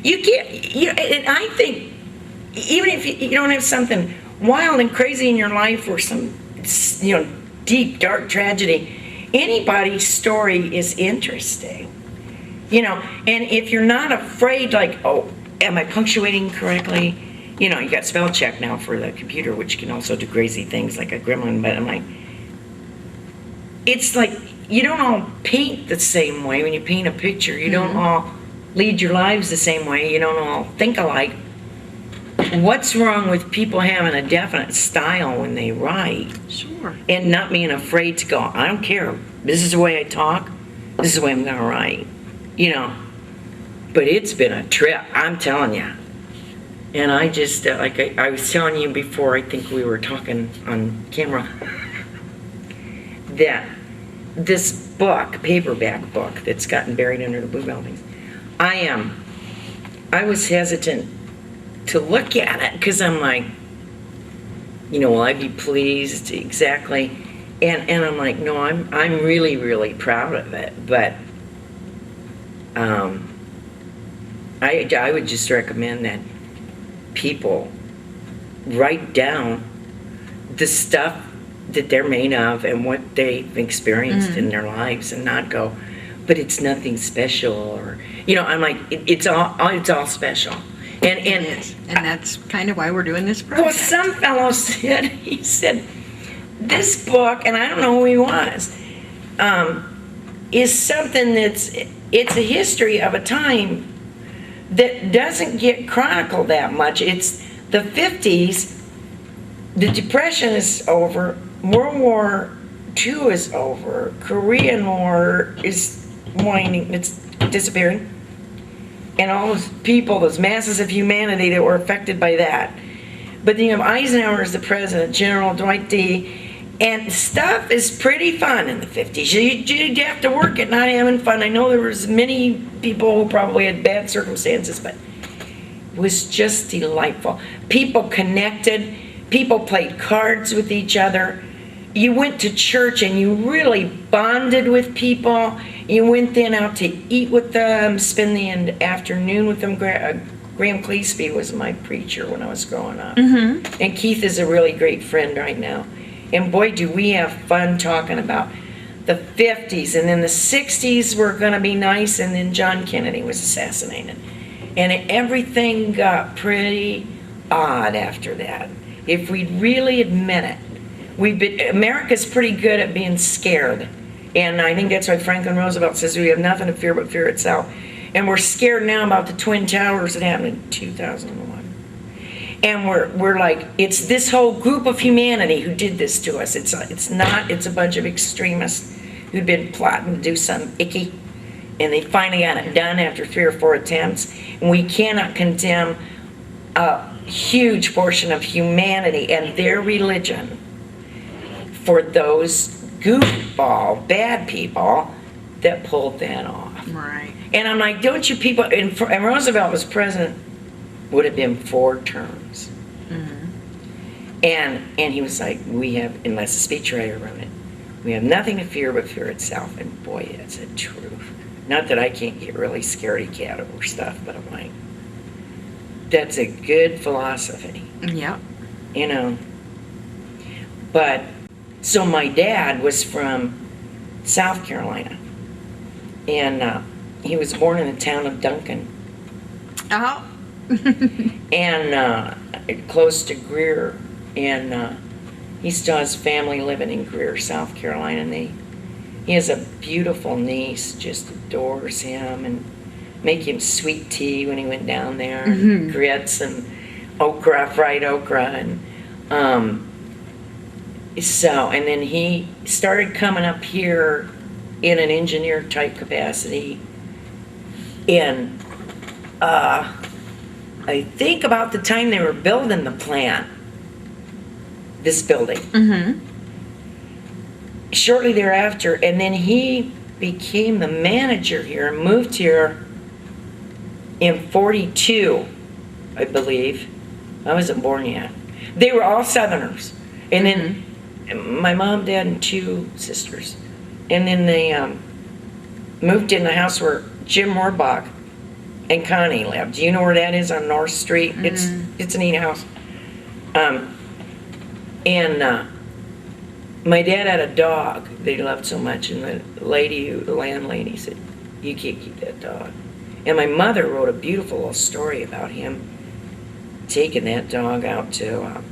And I think, even if you don't have something wild and crazy in your life or some, deep, dark tragedy, anybody's story is interesting. And if you're not afraid, like, oh, am I punctuating correctly? You got spell check now for the computer, which can also do crazy things like a gremlin, but I'm like, it's like, you don't all paint the same way when you paint a picture. You don't all lead your lives the same way. You don't all think alike. What's wrong with people having a definite style when they write Sure. and not being afraid to go, I don't care. This is the way I talk. This is the way I'm going to write. You know. But it's been a trip, I'm telling you. And I just, like I was telling you before, I think we were talking on camera, that this book, paperback book, that's gotten buried under the blue buildings, I was hesitant to look at it because I'm like, you know, will I be pleased exactly? And I'm like, no, I'm really, really proud of it. But I would just recommend that people write down the stuff that they're made of and what they've experienced in their lives, and not go, but it's nothing special, or, you know, I'm like, it's all special. And It is. And that's kind of why we're doing this well, project. some fellow said, he said, this book, and I don't know who he was, is something it's a history of a time that doesn't get chronicled that much. It's the 50s, the Depression is over, World War II is over, Korean War is waning, it's disappearing, and all those people, those masses of humanity that were affected by that. But then you have Eisenhower as the president, General Dwight D., and stuff is pretty fun in the 50s. You'd have to work at not having fun. I know there was many people who probably had bad circumstances, but it was just delightful. People connected. People played cards with each other. You went to church and you really bonded with people. You went then out to eat with them, spend the afternoon with them. Graham Cleesby was my preacher when I was growing up. And Keith is a really great friend right now. And boy, do we have fun talking about the 50s. And then the 60s were going to be nice, and then John Kennedy was assassinated. And everything got pretty odd after that. If we'd really admit it, America's pretty good at being scared. And I think that's why Franklin Roosevelt says we have nothing to fear but fear itself. And we're scared now about the Twin Towers that happened in 2001. And we're like, it's this whole group of humanity who did this to us. It's a bunch of extremists who'd been plotting to do something icky, and they finally got it done after 3 or 4 attempts. And we cannot condemn a huge portion of humanity and their religion for those goofball bad people that pulled that off. Right. And I'm like, don't you people, and Roosevelt was president, would have been 4 terms. And he was like, we have, unless the speechwriter wrote it, we have nothing to fear but fear itself. And boy, that's the truth. Not that I can't get really scaredy cat over stuff, but I'm like, that's a good philosophy. Yep. You know. But, so my dad was from South Carolina. And he was born in the town of Duncan. Oh. And close to Greer, and he still has family living in Greer, South Carolina. And he has a beautiful niece, just adores him, and make him sweet tea when he went down there, and grits and okra, fried okra, and and then he started coming up here in an engineer type capacity, and I think about the time they were building the plant, this building. Shortly thereafter, and then he became the manager here and moved here in 42, I believe. I wasn't born yet. They were all Southerners. And then my mom, dad, and 2 sisters. And then they moved in the house where Jim Morbach and Connie lived. Do you know where that is on North Street? It's a neat house. And my dad had a dog that he loved so much, and the landlady said, you can't keep that dog. And my mother wrote a beautiful little story about him taking that dog out to a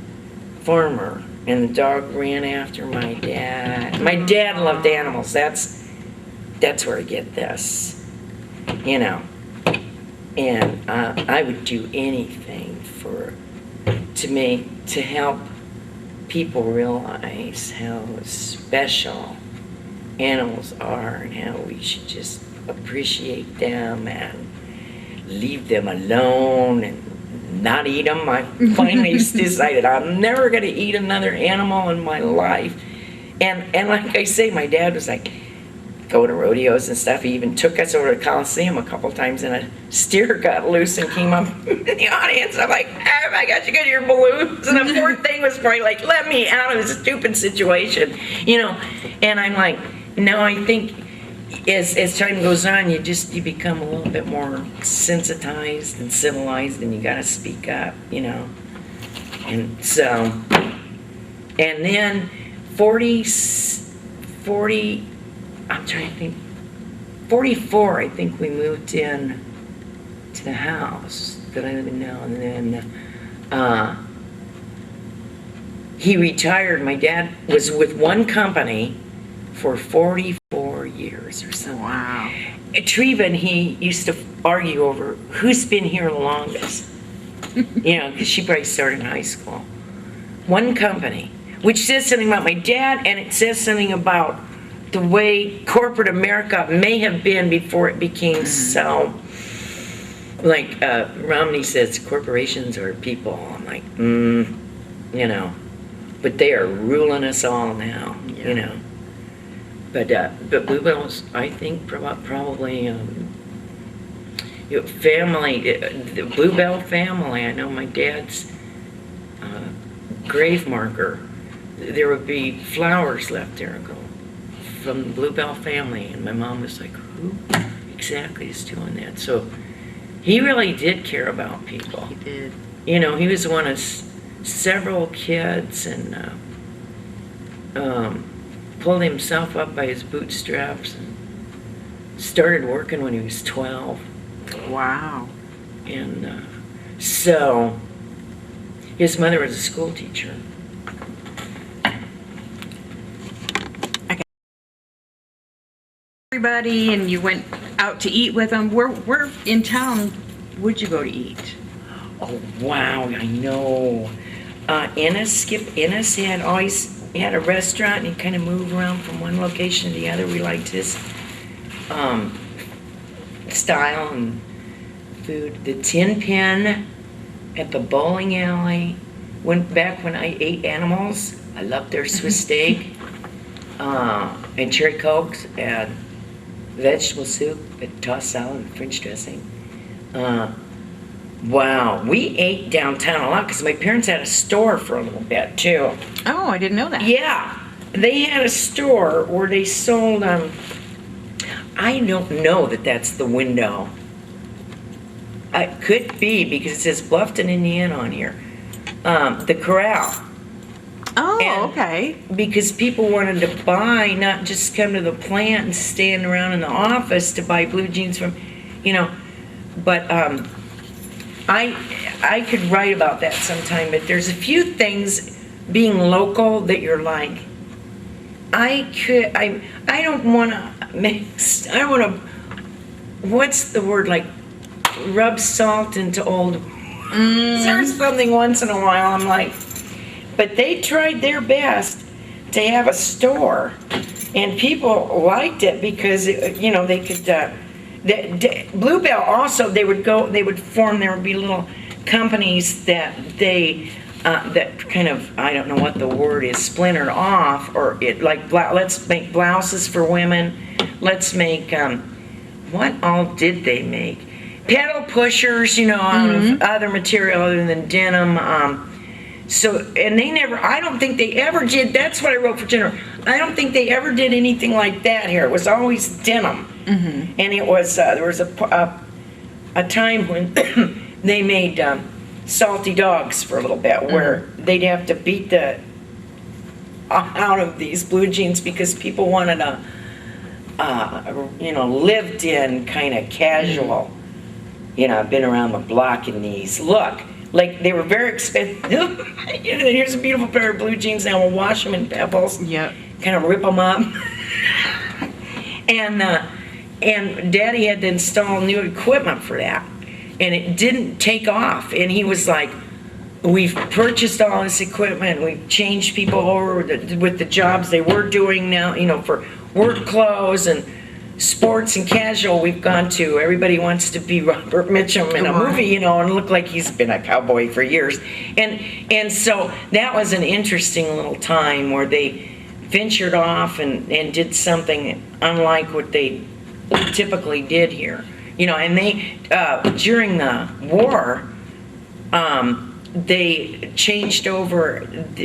farmer, and the dog ran after my dad. My dad loved animals. That's where I get this, you know. And I would do anything to help people realize how special animals are and how we should just appreciate them and leave them alone and not eat them. I finally decided I'm never going to eat another animal in my life. And like I say, my dad was like, going to rodeos and stuff. He even took us over to Coliseum a couple times, and a steer got loose and came up in the audience. I'm like, oh my gosh, you got your balloons. And the poor thing was probably like, let me out of this stupid situation, you know. And I'm like, no, I think as time goes on, you become a little bit more sensitized and civilized, and you got to speak up, you know. And so, and then 40, I'm trying to think, 44, I think we moved in to the house that I live in now. And then he retired. My dad was with one company for 44 years or so. Wow. Treva and he used to argue over who's been here the longest. You know, because she probably started in high school. One company, which says something about my dad, and it says something about the way corporate America may have been before it became so, like Romney says, corporations are people. I'm like, you know, but they are ruling us all now, you know. But Bluebell's, I think, probably, family, the Bluebell family. I know my dad's grave marker, there would be flowers left there from the Bluebell family, and my mom was like, who exactly is doing that? So he really did care about people. He did. You know, he was one of several kids, and pulled himself up by his bootstraps and started working when he was 12. Wow. And so his mother was a school teacher. Everybody, and you went out to eat with them. Where in town would you go to eat? Oh, wow, I know. Skip Ennis had a restaurant, and he kind of moved around from one location to the other. We liked his style and food. The Tin Pin at the bowling alley. Back when I ate animals, I loved their Swiss steak and cherry cokes and vegetable soup and tossed salad and French dressing. Wow, we ate downtown a lot because my parents had a store for a little bit too. Oh, I didn't know that. Yeah, they had a store where they sold, I don't know that that's the window. It could be because it says Bluffton, Indiana on here. The Corral. Oh, And okay. Because people wanted to buy, not just come to the plant and stand around in the office to buy blue jeans from, you know, but I could write about that sometime, but there's a few things being local that you're like, I don't want to mix, I don't want to, what's the word, like, rub salt into old, there's something once in a while, I'm like, but they tried their best to have a store, and people liked it because, you know, they could, Bluebell also, they would form, there would be little companies that that kind of, I don't know what the word is, splintered off, or it like, let's make blouses for women, let's make, what all did they make? Pedal pushers, you know, out of other material other than denim, so, and they never, I don't think they ever did, that's what I wrote for General, I don't think they ever did anything like that here, it was always denim. And it was, there was a time when they made salty dogs for a little bit, where they'd have to beat the out of these blue jeans because people wanted a, you know, lived in kind of casual, you know, I've been around the block in these, look, like they were very expensive. You know, here's a beautiful pair of blue jeans, now we'll wash them in Pebbles, kind of rip them up. And Daddy had to install new equipment for that. and it didn't take off. And he was like, we've purchased all this equipment, we've changed people over with the jobs they were doing now, for work clothes and sports and casual we've gone to. Everybody wants to be Robert Mitchum in a movie, and look like he's been a cowboy for years. And so that was an interesting little time where they ventured off and did something unlike what they typically did here. And they, during the war, they changed over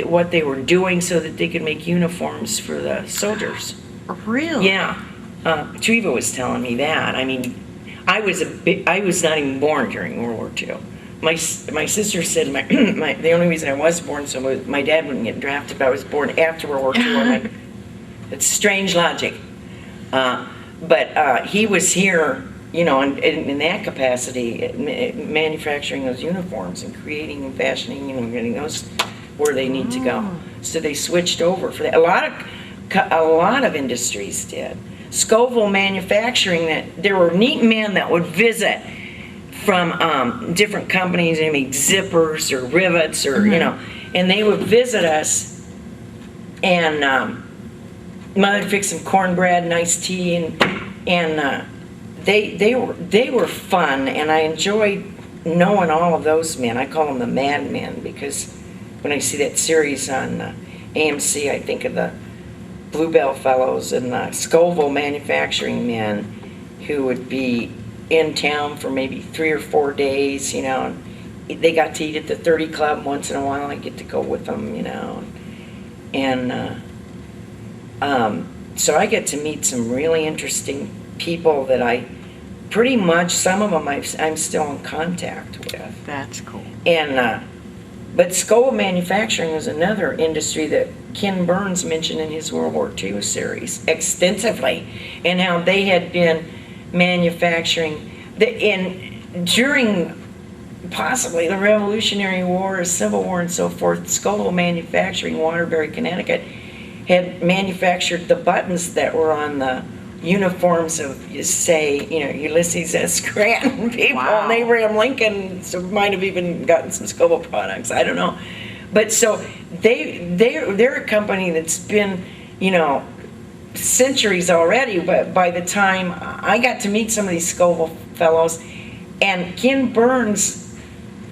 what they were doing so that they could make uniforms for the soldiers. Really? Yeah. Treva was telling me that. I mean, I was not even born during World War II. My sister said the only reason I was born so my dad wouldn't get drafted, but I was born after World War II. I'm like, it's strange logic. But he was here, in that capacity, manufacturing those uniforms and creating and fashioning, getting those where they need to go. So they switched over for that. A lot of industries did. Scoville Manufacturing, that there were neat men that would visit from different companies, maybe zippers or rivets or and they would visit us, and Mother would fix some cornbread and iced tea, and they were fun, and I enjoyed knowing all of those men. I call them the Mad Men, because when I see that series on AMC, I think of the Bluebell Fellows and the Scoville Manufacturing men who would be in town for maybe 3 or 4 days, and they got to eat at the 30 Club once in a while. I get to go with them, and so I get to meet some really interesting people that I pretty much, some of them I'm still in contact with. That's cool. And but Scoville Manufacturing was another industry that Ken Burns mentioned in his World War II series extensively, and how they had been manufacturing during possibly the Revolutionary War, Civil War, and so forth. Scoville Manufacturing, Waterbury, Connecticut, had manufactured the buttons that were on the uniforms of, say, Ulysses S. Grant people, and Abraham Lincoln, so might have even gotten some Scoville products. I don't know, but so they're a company that's been, centuries already. But by the time I got to meet some of these Scoville fellows, and Ken Burns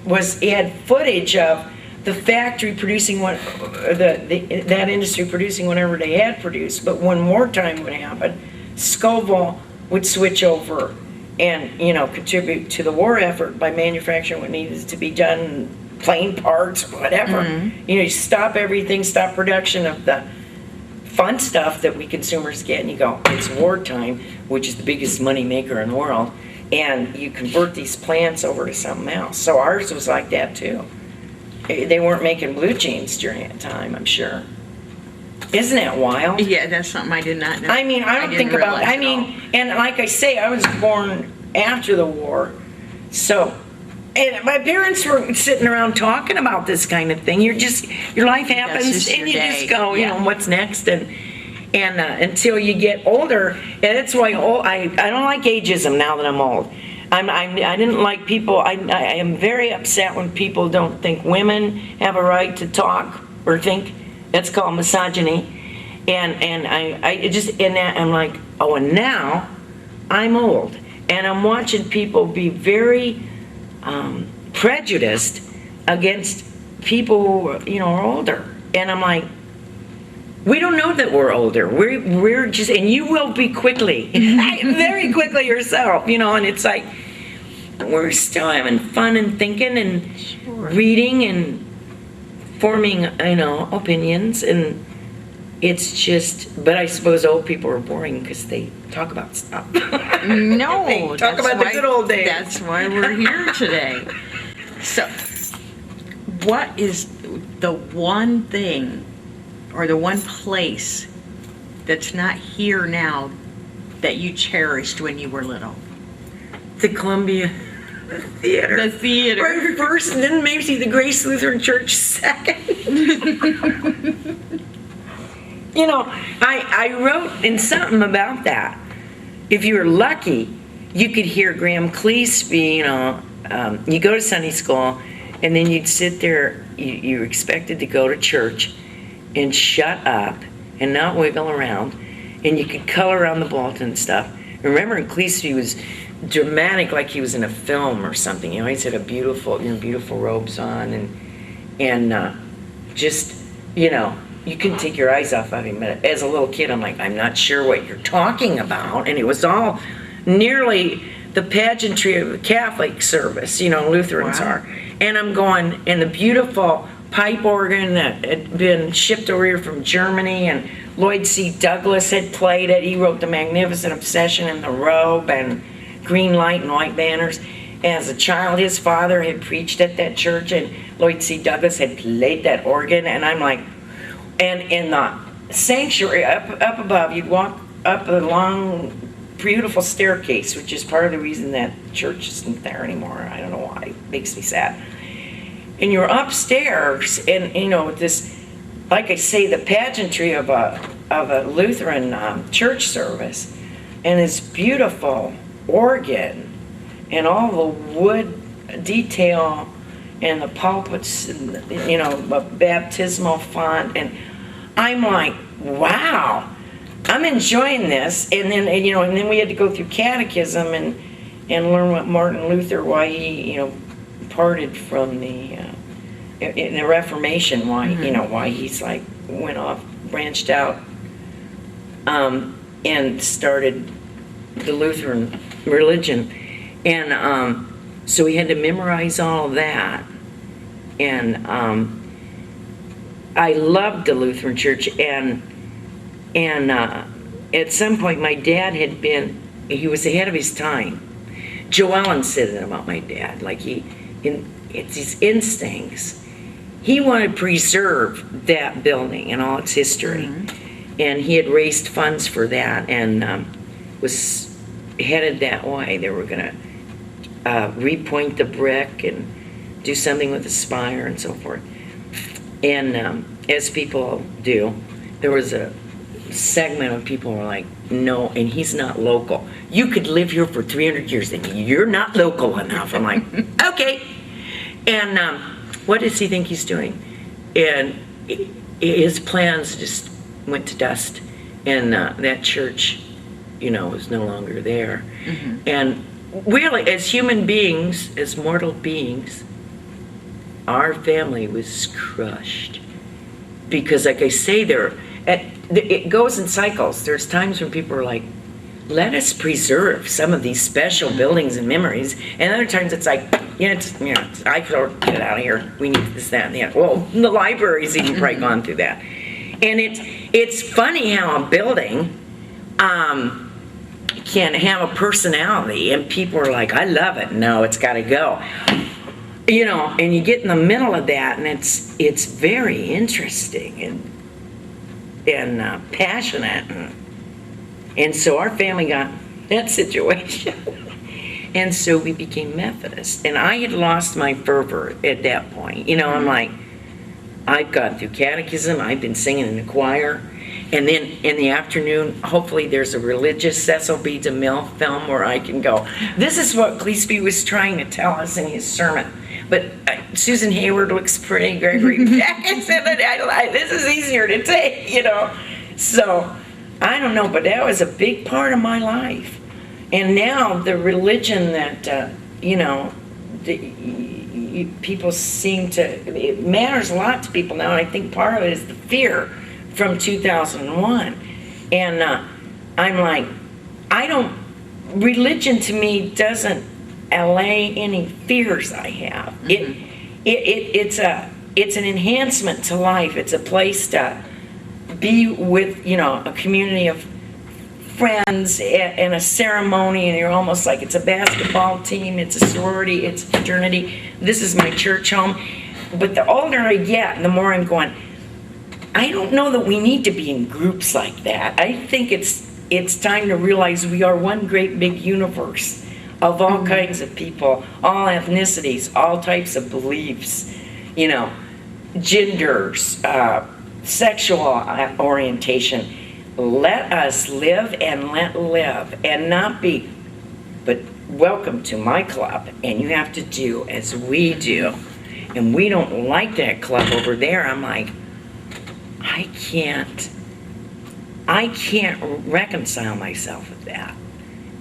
had footage of the factory producing that industry producing whatever they had produced. But when wartime would happen, Scoville would switch over and contribute to the war effort by manufacturing what needed to be done, plane parts, whatever. You stop everything, stop production of the fun stuff that we consumers get, and you go, it's wartime, which is the biggest money maker in the world, and you convert these plants over to something else. So ours was like that too. They weren't making blue jeans during that time, I'm sure. Isn't that wild? Yeah, that's something I did not know. I mean, I don't think about it. And like I say, I was born after the war. So, and my parents were sitting around talking about this kind of thing. Your life happens, and you just go, what's next? And until you get older, and that's why I don't like ageism now that I'm old. I didn't like people. I am very upset when people don't think women have a right to talk or think. That's called misogyny, and I'm like, oh, and now I'm old, and I'm watching people be very prejudiced against people who are older, and I'm like, we don't know that we're older. We're just, and you will be quickly, very quickly yourself, and it's like we're still having fun and thinking and reading and forming, opinions, and it's just, but I suppose old people are boring because they talk about stuff. No, they talk about the good old days. That's why we're here today. So, what is the one thing or the one place that's not here now that you cherished when you were little? The Columbia Theater. The theater. Right first, and then maybe the Grace Lutheran Church second. I wrote in something about that. If you were lucky, you could hear Graham Cleese be, you go to Sunday school, and then you'd sit there, you're expected to go to church and shut up and not wiggle around, and you could color on the bulletin and stuff. Remember, Cleese was dramatic, like he was in a film or something. He always had beautiful robes on, and just, you couldn't take your eyes off of him. But as a little kid, I'm like, I'm not sure what you're talking about. And it was all nearly the pageantry of the Catholic service, Lutherans Wow. are. And I'm going, and the beautiful pipe organ that had been shipped over here from Germany, and Lloyd C. Douglas had played it. He wrote The Magnificent Obsession in the Robe and Green Light and White Banners. As a child, his father had preached at that church, and Lloyd C. Douglas had played that organ, and I'm like, and in the sanctuary up above, you'd walk up a long, beautiful staircase, which is part of the reason that church isn't there anymore. I don't know why. It makes me sad. And you're upstairs, and this, like I say, the pageantry of a Lutheran church service, and this beautiful organ, and all the wood detail, and the pulpits, and the baptismal font, and I'm like, wow, I'm enjoying this. And then and then we had to go through catechism and learn what Martin Luther, why he parted from the in the Reformation, why why he's like went off, branched out, and started the Lutheran religion, and so we had to memorize all of that, and I loved the Lutheran Church, and at some point my dad he was ahead of his time. Joe Allen said it about my dad, like it's his instincts. He wanted to preserve that building and all its history, and he had raised funds for that, and was headed that way. They were going to repoint the brick and do something with the spire and so forth. And as people do, there was a segment of people who were like, no, and he's not local. You could live here for 300 years and you're not local enough. I'm like, okay. And what does he think he's doing? And his plans just went to dust, and that church, was no longer there. And really, as human beings, as mortal beings, our family was crushed. Because like I say, it goes in cycles. There's times when people are like, let us preserve some of these special buildings and memories. And other times it's like, I could get out of here. We need this, that, and the other. Well, the library's even probably gone through that. And it's funny how a building can have a personality, and people are like, I love it. No, it's got to go. And you get in the middle of that, and it's very interesting and passionate. And so our family got that situation. And so we became Methodist. And I had lost my fervor at that point. I'm like, I've gone through catechism, I've been singing in the choir, and then in the afternoon, hopefully there's a religious Cecil B. DeMille film where I can go. This is what Cleese was trying to tell us in his sermon. But Susan Hayward looks pretty, Gregory Peck said that this is easier to take, So, I don't know, but that was a big part of my life. And now the religion that, people seem to, it matters a lot to people now, and I think part of it is the fear from 2001. And I'm like, religion to me doesn't allay any fears I have. It's an enhancement to life. It's a place to be with, a community of friends and a ceremony, and you're almost like it's a basketball team, it's a sorority, it's a fraternity. This is my church home. But the older I get, the more I'm going, I don't know that we need to be in groups like that. I think it's time to realize we are one great big universe of all kinds of people, all ethnicities, all types of beliefs, genders, sexual orientation. Let us live and let live, and not be, but welcome to my club, and you have to do as we do. And we don't like that club over there. I'm like, I can't reconcile myself with that.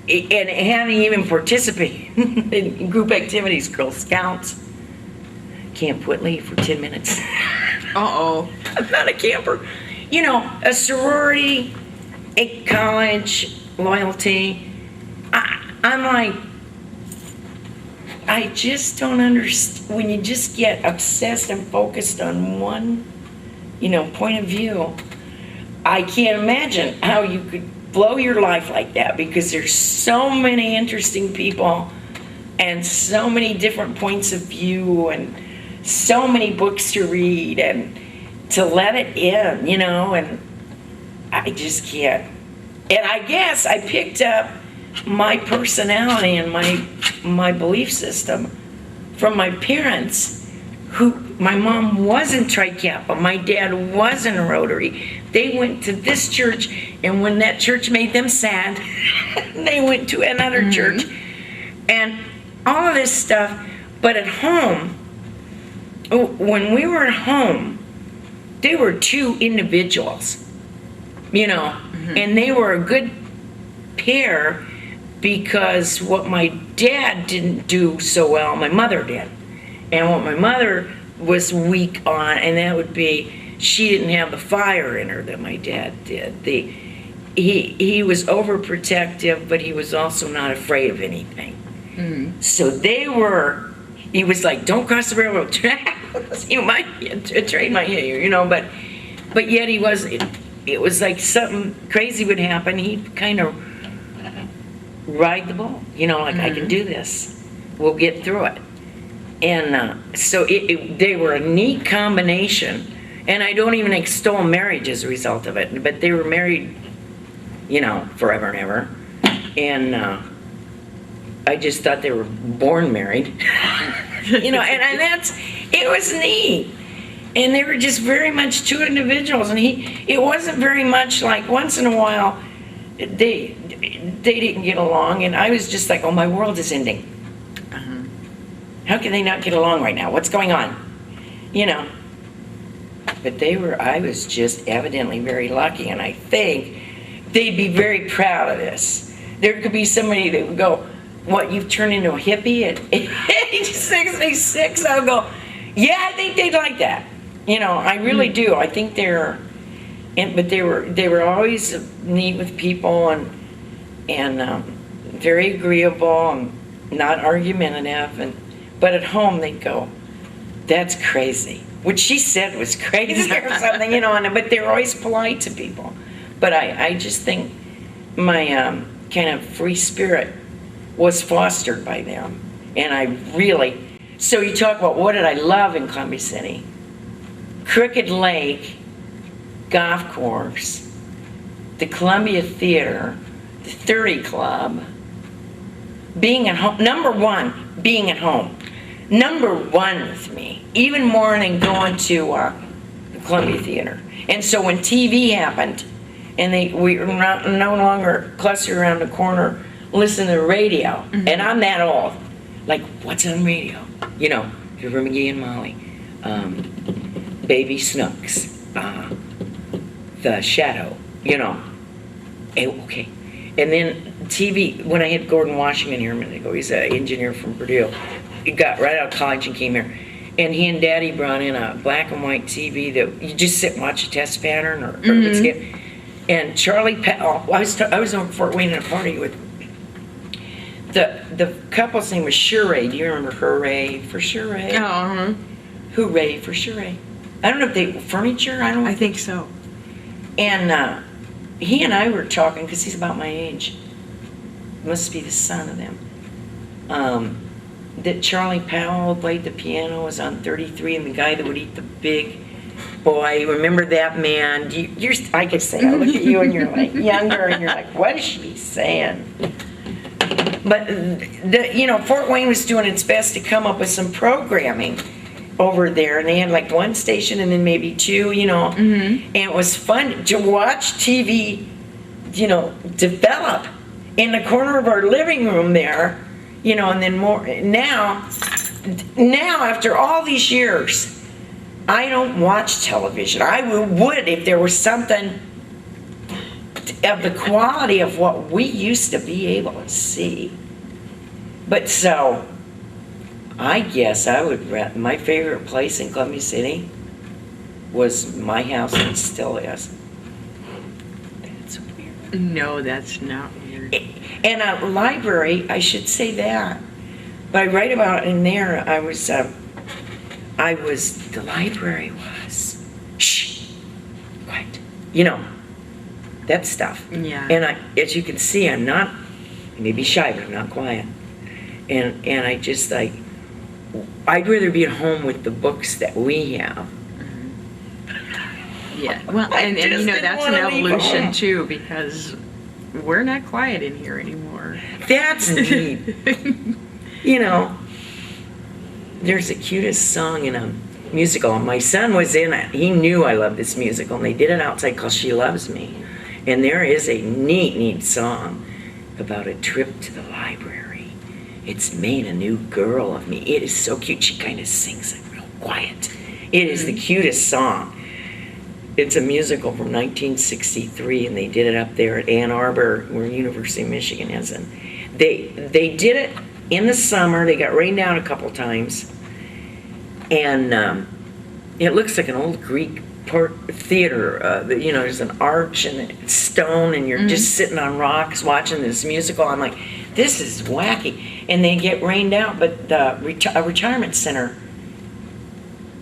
And having even participated in group activities, Girl Scouts, Camp Whitley for 10 minutes. Uh-oh. I'm not a camper. You know, a sorority, a college, loyalty. I'm like, I just don't understand. When you just get obsessed and focused on one, point of view, I can't imagine how you could blow your life like that, because there's so many interesting people and so many different points of view and so many books to read, and to let it in, and I just can't. And I guess I picked up my personality and my belief system from my parents, who, my mom was in Tri-Kappa, my dad was in Rotary. They went to this church, and when that church made them sad, they went to another church, and all of this stuff. But at home, when we were at home, they were two individuals, and they were a good pair, because what my dad didn't do so well, my mother did. And what my mother was weak on, and that would be, she didn't have the fire in her that my dad did. He was overprotective, but he was also not afraid of anything. Mm-hmm. So he was like, don't cross the railroad track. A train might hit you, but yet he was, it was like something crazy would happen. He'd kind of ride the bull, like, I can do this. We'll get through it. And so they were a neat combination. And I don't even extol marriage as a result of it, but they were married, forever and ever. And I just thought they were born married. And it was neat. And they were just very much two individuals. And it wasn't very much like, once in a while, they didn't get along, and I was just like, oh, my world is ending. How can they not get along right now? What's going on? But I was just evidently very lucky, and I think they'd be very proud of this. There could be somebody that would go, what, you've turned into a hippie at age 66? I would go, yeah, I think they'd like that. I really do. I think but they were always neat with people, and very agreeable and not argumentative, but at home they'd go, that's crazy. What she said was crazy or something, but they were always polite to people. But I just think my kind of free spirit was fostered by them. And so you talk about what did I love in Columbia City? Crooked Lake Golf Course, the Columbia Theater, the 30 Club, being at home. Number one, being at home. Number one with me, even more than going to the Columbia Theater. And so when TV happened, and we were no longer clustered around the corner listening to the radio, and I'm that old, like, what's on radio? River McGee and Molly, Baby Snooks, The Shadow, okay. And then TV, when I had Gordon Washington here a minute ago, he's an engineer from Purdue. He got right out of college and came here. And he and Daddy brought in a black and white TV that you just sit and watch a test pattern or skip. And Charlie Powell, I was on Fort Wayne at a party with, the couple's name was Sheree. Do you remember Hooray for Sheree? Uh-huh. Hooray for Sheree. I don't know if they, furniture, I think so. And he and I were talking, because he's about my age. Must be the son of them. That Charlie Powell played the piano, was on 33, and the guy that would eat the big boy, remember that man? I could say, I look at you and you're like younger, and you're like, what is she saying? But, Fort Wayne was doing its best to come up with some programming over there, and they had like one station and then maybe two, and it was fun to watch TV, develop in the corner of our living room there. you know, and then more. Now after all these years, I don't watch television. I would if there was something of the quality of what we used to be able to see. But so, I guess I would my favorite place in Columbia City was my house, and still is. That's weird. No, that's not weird. And a library, I should say that. But I write about in there, the library was, shh, quiet. You know, that stuff. Yeah. And as you can see, I'm not, I may be shy, but I'm not quiet. And I just like, I'd rather be at home with the books that we have. Yeah, well, and you know, that's an evolution too, because we're not quiet in here anymore. That's neat. You know, there's the cutest song in a musical. My son was in it. He knew I loved this musical, and they did it outside called She Loves Me. And there is a neat song about a trip to the library. It's made a new girl of me. It is so cute. She kind of sings it real quiet. It is the cutest song. It's a musical from 1963, and they did it up there at Ann Arbor, where University of Michigan is. And they did it in the summer. They got rained out a couple times, and it looks like an old Greek theater. You know, there's an arch and it's stone, and you're just sitting on rocks watching this musical. I'm like, this is wacky. And they get rained out, but a retirement center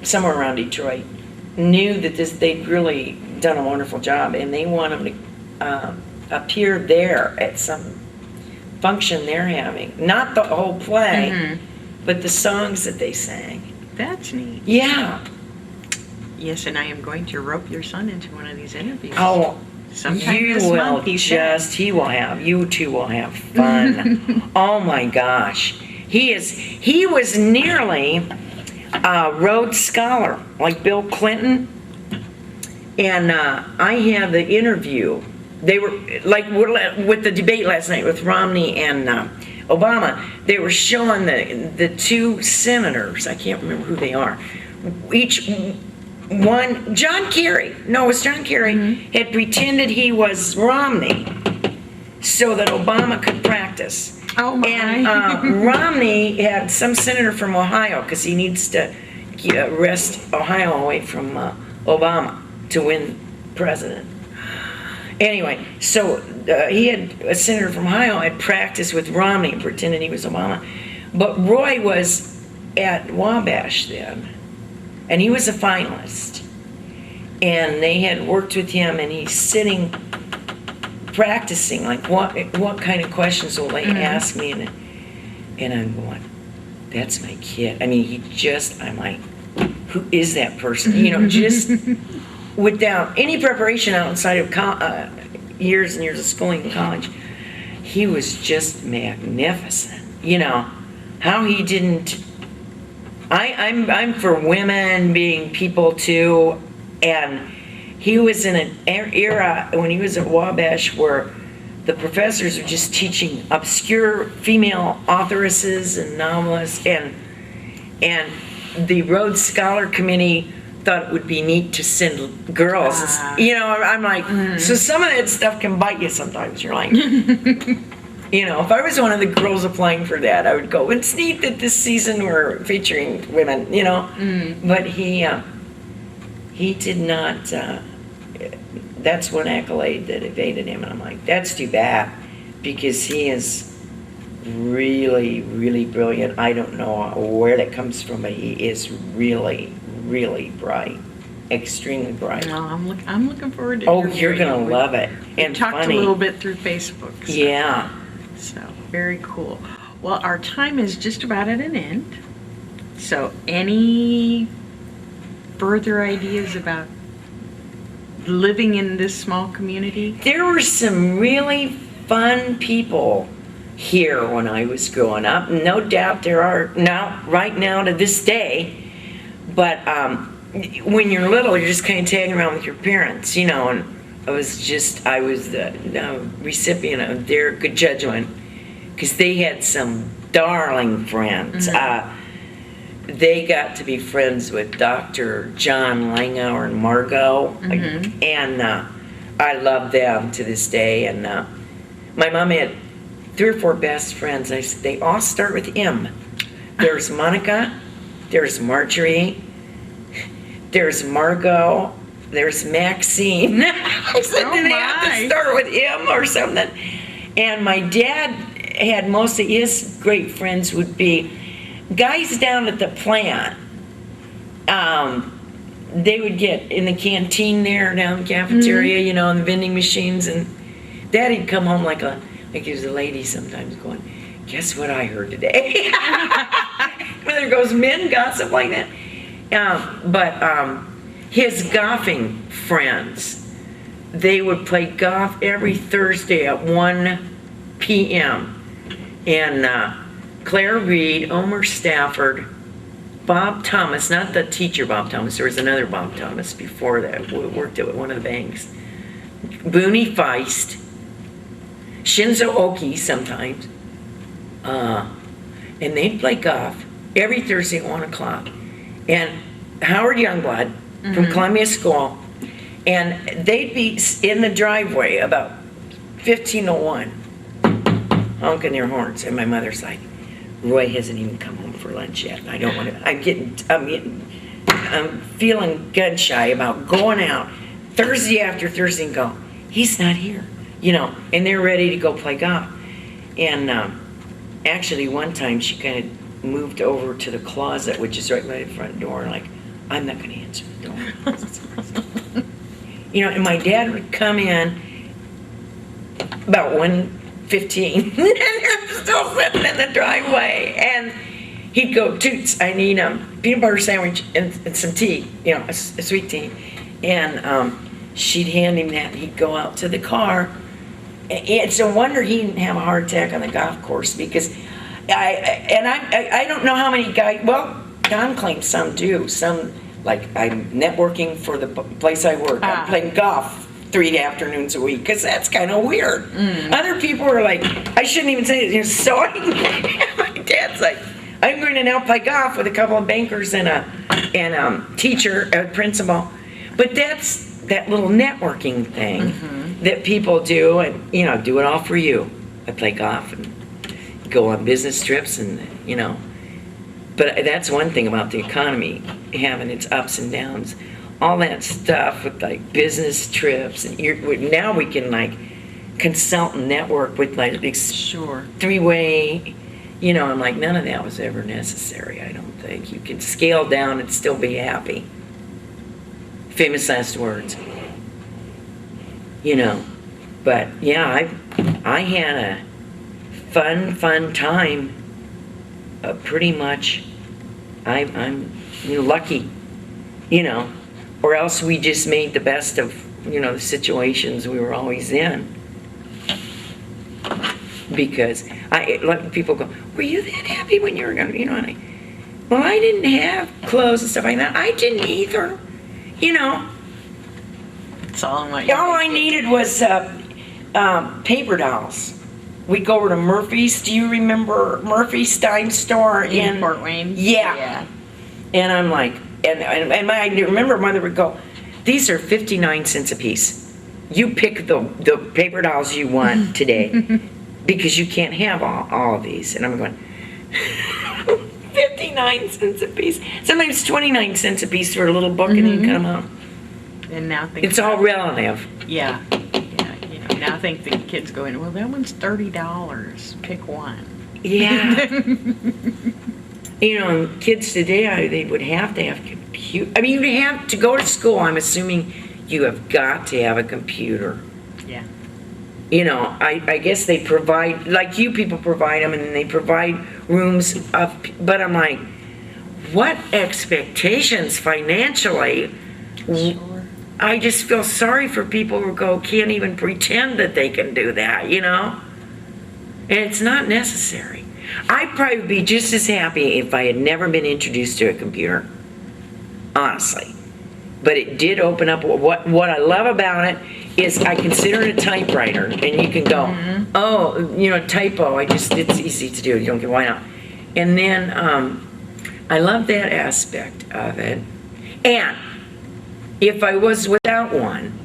somewhere around Detroit knew that they'd really done a wonderful job, and they want them to appear there at some function they're having. Not the whole play, but the songs that they sang. That's neat. Yeah. Yes, and I am going to rope your son into one of these interviews. Oh, sometime you this will month, he said. you two will have fun. Oh my gosh. He was nearly a Rhodes Scholar, like Bill Clinton. And I had the interview. They were, like with the debate last night with Romney and Obama, they were showing the two senators, I can't remember who they are, each one, John Kerry, no, it was John Kerry, had pretended he was Romney so that Obama could practice. Oh my. And Romney had some senator from Ohio, because he needs to wrest Ohio away from Obama to win president. Anyway, so he had a senator from Ohio had practiced with Romney and pretended he was Obama. But Roy was at Wabash then, and he was a finalist. And they had worked with him, and he's sitting practicing, like what kind of questions will they ask me? And I'm going, that's my kid. I mean, I'm like, who is that person? You know, just without any preparation outside of years and years of schooling in college, he was just magnificent. You know, how he didn't. I'm for women being people too, and he was in an era when he was at Wabash where the professors were just teaching obscure female authoresses and novelists, and the Rhodes Scholar Committee thought it would be neat to send girls. You know, I'm like, so some of that stuff can bite you sometimes. You're like, you know, if I was one of the girls applying for that, I would go, it's neat that this season we're featuring women, you know. But he did not, that's one accolade that evaded him. And I'm like, that's too bad, because he is really, really brilliant. I don't know where that comes from, but he is really, really bright, extremely bright. Well, I'm looking forward to. Oh, you're gonna love it. And we talked funny. a little bit through Facebook. So. Yeah. So very cool. Well, our time is just about at an end. So any further ideas about living in this small community? There were some really fun people here when I was growing up. No doubt there are now, right now to this day. But when you're little, you're just kind of tagging around with your parents, you know, and I was the recipient of their good judgment, because they had some darling friends. They got to be friends with Dr. John Langauer and Margot, and I love them to this day. And my mom had 3 or 4 best friends. They all start with M. There's Monica, there's Marjorie, there's Margot, there's Maxine. I said, do they have to start with M or something? And my dad had most of his great friends would be guys down at the plant. They would get in the canteen there, down in the cafeteria, you know, on the vending machines, and Daddy'd come home like he was a lady sometimes going, guess what I heard today? There goes men gossip like that. But his golfing friends, they would play golf every Thursday at 1 p.m. And Claire Reed, Omer Stafford, Bob Thomas, not the teacher Bob Thomas, there was another Bob Thomas before that who worked at one of the banks, Booney Feist, Shinzo Oki sometimes, and they'd play golf every Thursday at 1 o'clock. And Howard Youngblood from Columbia School, and they'd be in the driveway about 15:01, honking their horns, and my mother's like, Roy hasn't even come home for lunch yet. I don't want to. I'm feeling gun shy about going out Thursday after Thursday and go, he's not here, you know. And they're ready to go play golf. And actually, one time she kind of moved over to the closet, which is right by the front door. Like, I'm not going to answer the door. You know, and my dad would come in about 1:15, and they're still sitting in the driveway, and he'd go, Toots, I need a peanut butter sandwich and some tea, you know, a sweet tea. And she'd hand him that, and he'd go out to the car. It's a wonder he didn't have a heart attack on the golf course, because I don't know how many guys, well, Don claims some do. Some, like, I'm networking for the place I work. I'm playing golf 3 afternoons a week, because that's kind of weird. Other people are like, I shouldn't even say it. You know, so my dad's like, I'm going to now play golf with a couple of bankers and a teacher, a principal. But that's that little networking thing that people do, and, you know, do it all for you. I play golf and go on business trips, and, you know. But that's one thing about the economy, having its ups and downs. All that stuff with, like, business trips, and now we can, like, consult and network with, like, this 3-way, you know. I'm like, none of that was ever necessary, I don't think. You can scale down and still be happy. Famous last words. You know. But yeah, I had a fun time. Pretty much, I'm lucky, you know. Or else we just made the best of, you know, the situations we were always in. Because like people go, were you that happy when you were young? You know, and well, I didn't have clothes and stuff like that. I didn't either. You know. It's all I needed was paper dolls. We'd go over to Murphy's. Do you remember Murphy's Stein store in Fort Wayne? Yeah. And I'm like, and I remember Mother would go, these are 59 cents a piece. You pick the paper dolls you want today, because you can't have all of these. And I'm going, 59 cents a piece. Sometimes 29 cents a piece for a little book, and then you come out. And now it's all relative. Yeah. You know, now I think the kids going, well, that one's $30. Pick one. Yeah. You know, kids today, they would have to have computer. I mean, you have to go to school. I'm assuming you have got to have a computer. Yeah. You know, I guess they provide, like you people provide them, and then they provide rooms of, but I'm like, what expectations financially? Sure. I just feel sorry for people who can't even pretend that they can do that, you know? And it's not necessary. I'd probably be just as happy if I had never been introduced to a computer, honestly. But it did open up, what I love about it is I consider it a typewriter, and you can go, oh, typo. It's easy to do. You don't get why not. And then I love that aspect of it. And if I was without one,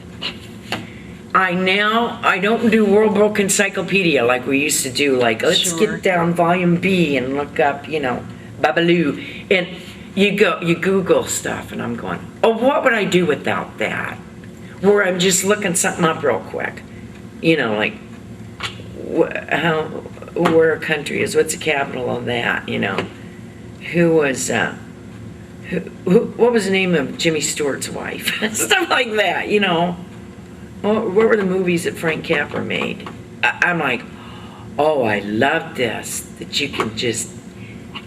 I don't do World Book Encyclopedia like we used to do. Like, let's Sure. get down volume B and look up, Babaloo. And you Google stuff, and I'm going, oh, what would I do without that? Where I'm just looking something up real quick. Like, where a country is, what's the capital of that, Who was, what was the name of Jimmy Stewart's wife? Stuff like that, What were the movies that Frank Capra made? I'm like, oh, I love this, that you can just,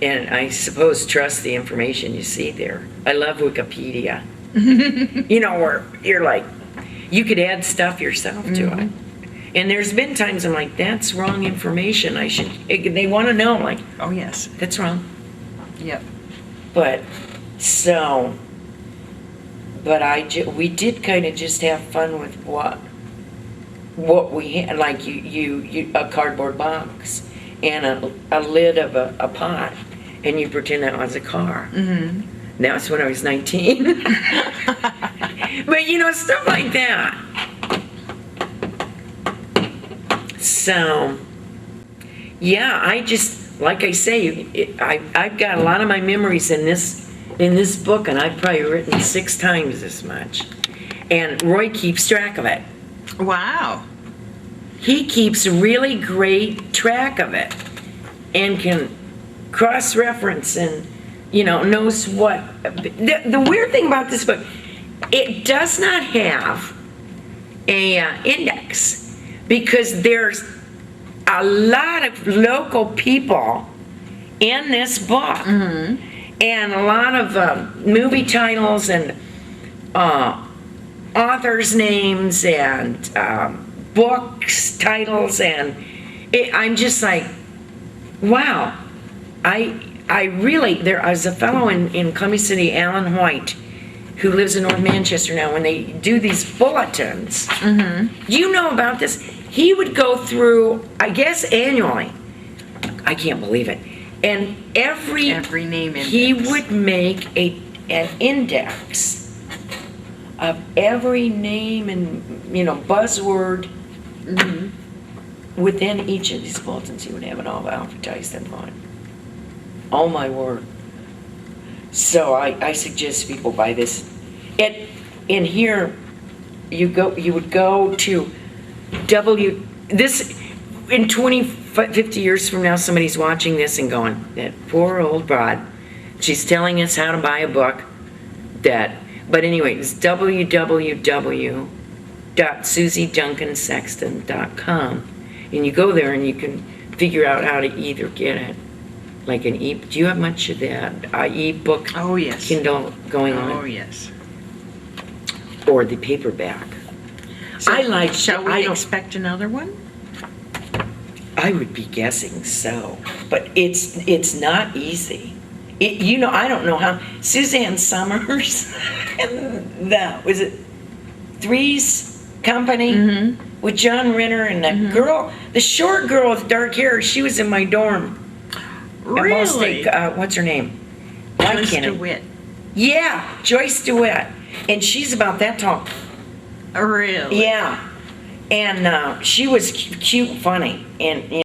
and I suppose trust the information you see there. I love Wikipedia. Where you're like, you could add stuff yourself to it. And there's been times I'm like, that's wrong information. They want to know, like, Oh, yes. that's wrong. Yep. But we did kind of just have fun with what we had, like you a cardboard box and a lid of a pot, and you pretend that was a car. Mm-hmm. That was when I was 19. But stuff like that. So, yeah, I just, like I say, I've got a lot of my memories in this book, and I've probably written 6 times as much. And Roy keeps track of it. Wow. He keeps really great track of it and can cross-reference and, knows what. The weird thing about this book, it does not have a index, because there's a lot of local people in this book. Mm-hmm. And a lot of movie titles and authors' names and books titles, and I'm just like, wow. I really, there was a fellow in Columbia City, Alan White, who lives in North Manchester now. When they do these bulletins, do you know about this? He would go through, I guess annually, I can't believe it, and every name index. He would make an index of every name and buzzword within each of these bulletins. He would have it all advertised and on. Oh my word! So I suggest people buy this. In here, you would go to this in 50 years from now, somebody's watching this and going, that poor old broad, she's telling us how to buy a book but anyway, it's www.susieduncansexton.com, and you go there and you can figure out how to either get it, like do you have much of that e-book Oh, yes. Kindle going on? Oh, yes. Or the paperback. So, I shall we don't expect another one? I would be guessing so, but it's not easy. I don't know how. Suzanne Summers and was it Three's Company with John Ritter and that girl, the short girl with dark hair. She was in my dorm. Really? What's her name? Joyce DeWitt. Yeah, Joyce DeWitt, and she's about that tall. Really? Yeah. And she was cute and funny, and